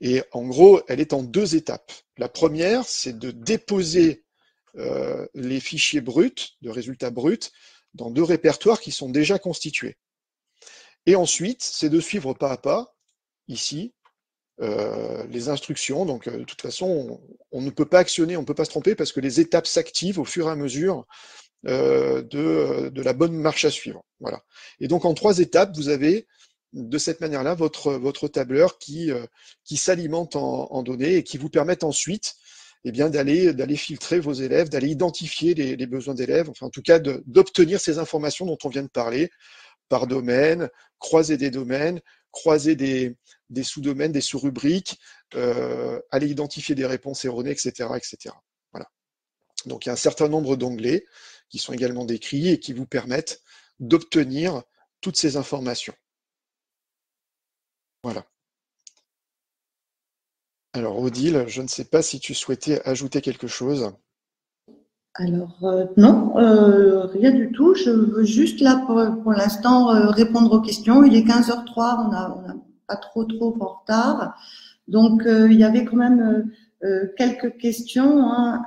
Et en gros, elle est en 2 étapes. La première, c'est de déposer les fichiers bruts, de résultats bruts, dans 2 répertoires qui sont déjà constitués. Et ensuite, c'est de suivre pas à pas, ici, les instructions. Donc, de toute façon, on ne peut pas actionner, on ne peut pas se tromper parce que les étapes s'activent au fur et à mesure de la bonne marche à suivre. Voilà. Et donc, en 3 étapes, vous avez de cette manière-là votre tableur qui s'alimente en données et qui vous permettent ensuite d'aller filtrer vos élèves, d'aller identifier les besoins d'élèves, enfin en tout cas d'obtenir ces informations dont on vient de parler par domaine, croiser des domaines, croiser des sous-domaines, des sous-rubriques, aller identifier des réponses erronées, etc., etc. Voilà. Donc il y a un certain nombre d'onglets qui sont également décrits et qui vous permettent d'obtenir toutes ces informations. Voilà. Alors Odile, je ne sais pas si tu souhaitais ajouter quelque chose. Alors, non, rien du tout. Je veux juste là, pour l'instant, répondre aux questions. Il est 15h03, on a pas trop en retard. Donc, il y avait quand même quelques questions, hein,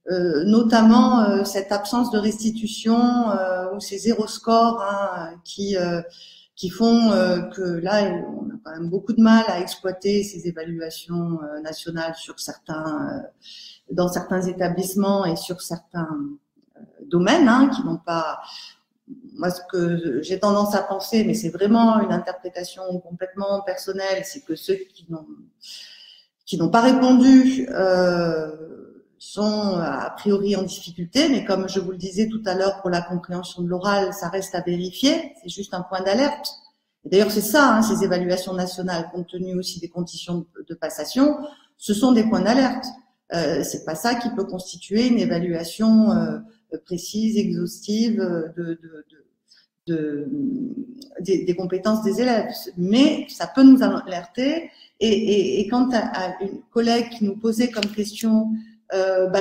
notamment cette absence de restitution ou ces zéro score, hein, qui font que là, on a quand même beaucoup de mal à exploiter ces évaluations nationales sur dans certains établissements et sur certains domaines, hein, qui n'ont pas. Moi, ce que j'ai tendance à penser, mais c'est vraiment une interprétation complètement personnelle, c'est que ceux qui n'ont pas répondu sont a priori en difficulté, mais comme je vous le disais tout à l'heure pour la compréhension de l'oral, ça reste à vérifier, c'est juste un point d'alerte. Et d'ailleurs, c'est ça, hein, ces évaluations nationales, compte tenu aussi des conditions de passation, ce sont des points d'alerte. C'est pas ça qui peut constituer une évaluation précise, exhaustive des compétences des élèves. Mais ça peut nous alerter. Et quant à une collègue qui nous posait comme question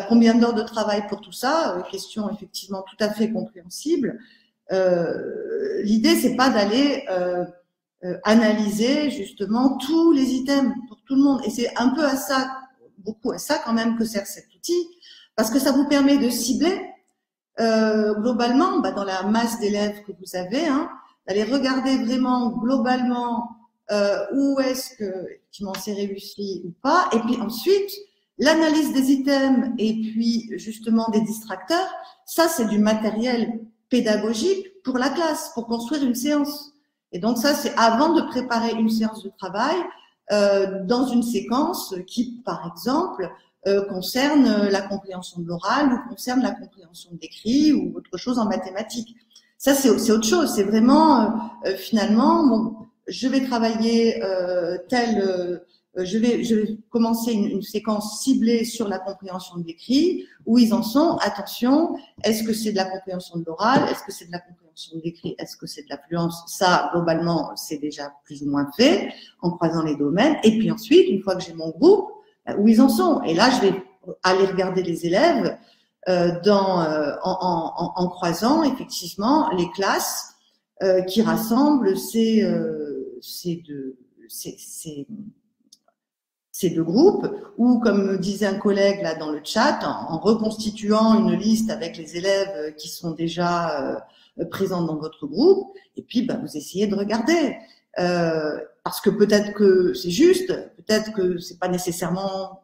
combien d'heures de travail pour tout ça, question effectivement tout à fait compréhensible. L'idée, c'est pas d'aller analyser justement tous les items pour tout le monde. Et c'est un peu à ça, beaucoup à ça quand même que sert cet outil, parce que ça vous permet de cibler globalement, dans la masse d'élèves que vous avez, hein, d'aller regarder vraiment globalement où est-ce que effectivement c'est réussi ou pas, et puis ensuite l'analyse des items et puis justement des distracteurs, ça c'est du matériel pédagogique pour la classe, pour construire une séance. Et donc ça c'est avant de préparer une séance de travail dans une séquence qui, par exemple, concerne la compréhension de l'oral ou concerne la compréhension de l'écrit ou autre chose en mathématiques. Ça, c'est autre chose. C'est vraiment, finalement, bon, je vais travailler je vais commencer une séquence ciblée sur la compréhension de l'écrit, où ils en sont. Attention, est-ce que c'est de la compréhension de l'oral? Est-ce que c'est de la compréhension de l'écrit? Est-ce que c'est de la fluence? Ça, globalement, c'est déjà plus ou moins fait en croisant les domaines. Et puis ensuite, une fois que j'ai mon groupe, où ils en sont. Et là, je vais aller regarder les élèves en croisant effectivement les classes qui rassemblent ces deux groupes, ou comme me disait un collègue là dans le chat, en reconstituant une liste avec les élèves qui sont déjà présents dans votre groupe, et puis vous essayez de regarder. Parce que peut-être que c'est juste, peut-être que c'est pas nécessairement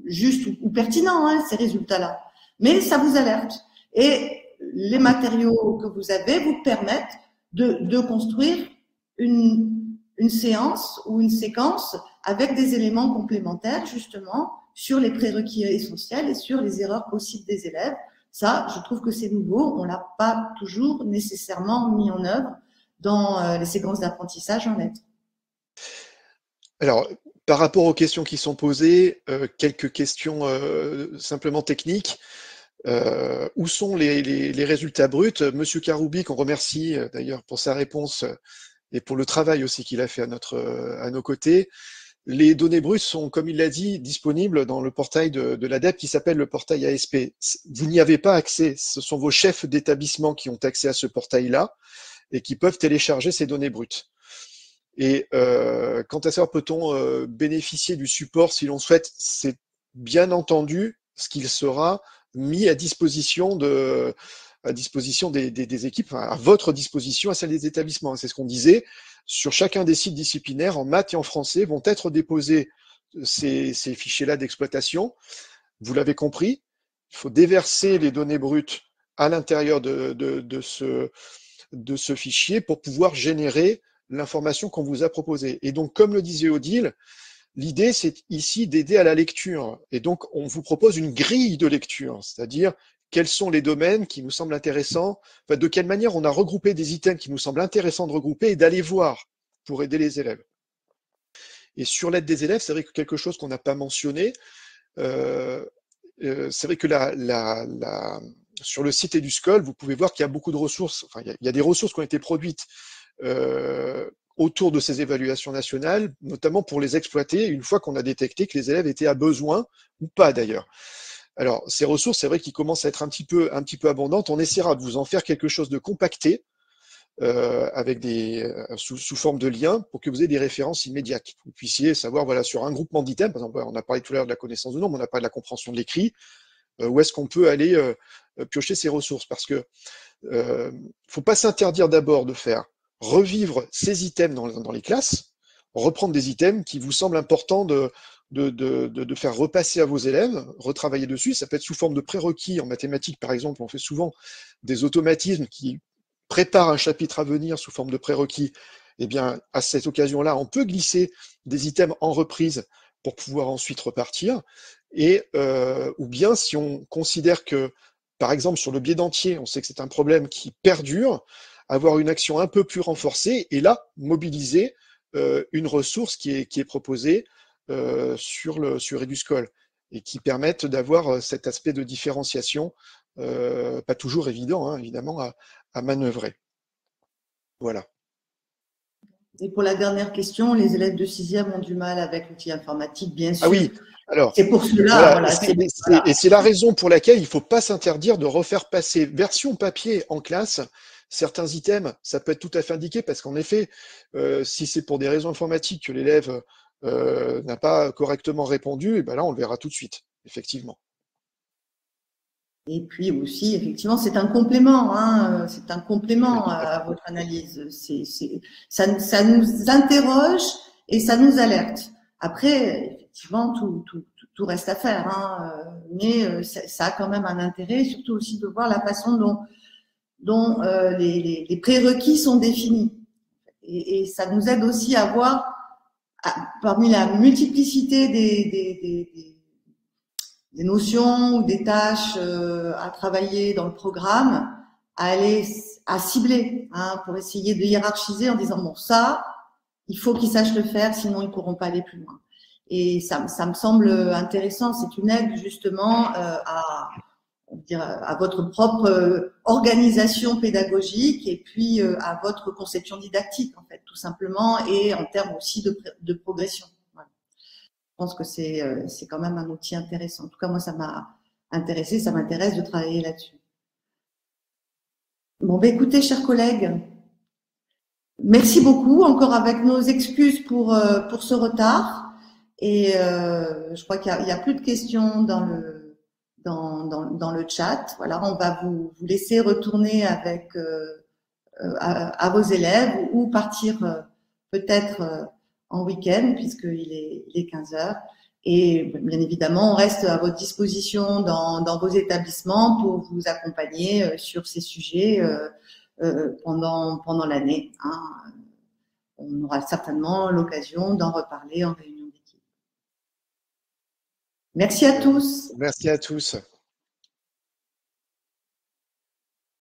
juste ou pertinent, hein, ces résultats-là. Mais ça vous alerte. Et les matériaux que vous avez vous permettent de construire une séance ou une séquence avec des éléments complémentaires, justement, sur les prérequis essentiels et sur les erreurs possibles des élèves. Ça, je trouve que c'est nouveau. On l'a pas toujours nécessairement mis en œuvre dans les séquences d'apprentissage en lettres. Alors, par rapport aux questions qui sont posées, quelques questions simplement techniques. Où sont les résultats bruts? Monsieur Karoubi, qu'on remercie d'ailleurs pour sa réponse et pour le travail aussi qu'il a fait à nos côtés. Les données brutes sont, comme il l'a dit, disponibles dans le portail de l'ADEPE qui s'appelle le portail ASP. Vous n'y avez pas accès. Ce sont vos chefs d'établissement qui ont accès à ce portail-là et qui peuvent télécharger ces données brutes. Et quant à ça, peut-on bénéficier du support si l'on souhaite? C'est bien entendu ce qu'il sera mis à disposition des équipes, enfin, à votre disposition, à celle des établissements. C'est ce qu'on disait. Sur chacun des sites disciplinaires, en maths et en français, vont être déposés ces fichiers-là d'exploitation. Vous l'avez compris, il faut déverser les données brutes à l'intérieur de de ce fichier pour pouvoir générer l'information qu'on vous a proposée. Et donc, comme le disait Odile, l'idée, c'est ici d'aider à la lecture. Et donc, on vous propose une grille de lecture, c'est-à-dire quels sont les domaines qui nous semblent intéressants, enfin, de quelle manière on a regroupé des items qui nous semblent intéressants de regrouper et d'aller voir pour aider les élèves. Et sur l'aide des élèves, c'est vrai que quelque chose qu'on n'a pas mentionné, c'est vrai que sur le site EduSchool, vous pouvez voir qu'il y a beaucoup de ressources, enfin, il y a des ressources qui ont été produites autour de ces évaluations nationales, notamment pour les exploiter une fois qu'on a détecté que les élèves étaient à besoin, ou pas d'ailleurs. Alors, ces ressources, c'est vrai qu'ils commencent à être un petit peu abondantes. On essaiera de vous en faire quelque chose de compacté, avec sous forme de liens pour que vous ayez des références immédiates. Vous puissiez savoir, voilà, sur un groupement d'items, par exemple, on a parlé tout à l'heure de la connaissance du nombre, on a parlé de la compréhension de l'écrit, où est-ce qu'on peut aller piocher ces ressources? Parce que faut pas s'interdire d'abord de faire revivre ces items dans les classes, reprendre des items qui vous semblent importants de faire repasser à vos élèves, retravailler dessus. Ça peut être sous forme de prérequis en mathématiques, par exemple. On fait souvent des automatismes qui préparent un chapitre à venir sous forme de prérequis. Eh bien, à cette occasion-là, on peut glisser des items en reprise pour pouvoir ensuite repartir. Et ou bien si on considère que, par exemple, sur le biais d'entier, on sait que c'est un problème qui perdure, avoir une action un peu plus renforcée et là, mobiliser une ressource qui est proposée sur EduSchool et qui permettent d'avoir cet aspect de différenciation, pas toujours évident, hein, évidemment, à manœuvrer. Voilà. Et pour la dernière question, les élèves de 6e ont du mal avec l'outil informatique, bien sûr. Ah oui, alors, c'est pour cela. Et c'est la raison pour laquelle il ne faut pas s'interdire de refaire passer version papier en classe. Certains items, ça peut être tout à fait indiqué parce qu'en effet, si c'est pour des raisons informatiques que l'élève n'a pas correctement répondu, et ben là, on le verra tout de suite, effectivement. Et puis aussi, effectivement, c'est un complément, hein, c'est un complément à votre analyse. Ça nous interroge et ça nous alerte. Après, effectivement, tout reste à faire, hein, mais ça a quand même un intérêt, surtout aussi de voir la façon dont les prérequis sont définis. Et ça nous aide aussi à voir, parmi la multiplicité des notions ou des tâches à travailler dans le programme, à cibler, hein, pour essayer de hiérarchiser en disant bon, ça, il faut qu'ils sachent le faire, sinon ils pourront pas aller plus loin. Et ça me semble intéressant. C'est une aide justement à votre propre organisation pédagogique et puis à votre conception didactique en fait, tout simplement, et en termes aussi de progression. Je pense que c'est quand même un outil intéressant. En tout cas, moi, ça m'a intéressé, ça m'intéresse de travailler là-dessus. Bon, ben écoutez, chers collègues, merci beaucoup, encore avec nos excuses pour ce retard. Et je crois qu'il y a plus de questions dans le chat. Voilà, on va vous laisser retourner avec à vos élèves ou partir peut-être en week-end puisqu'il est 15 heures. Et bien évidemment, on reste à votre disposition dans vos établissements pour vous accompagner sur ces sujets pendant l'année. Hein. On aura certainement l'occasion d'en reparler en réunion d'équipe. Merci à tous. Merci à tous.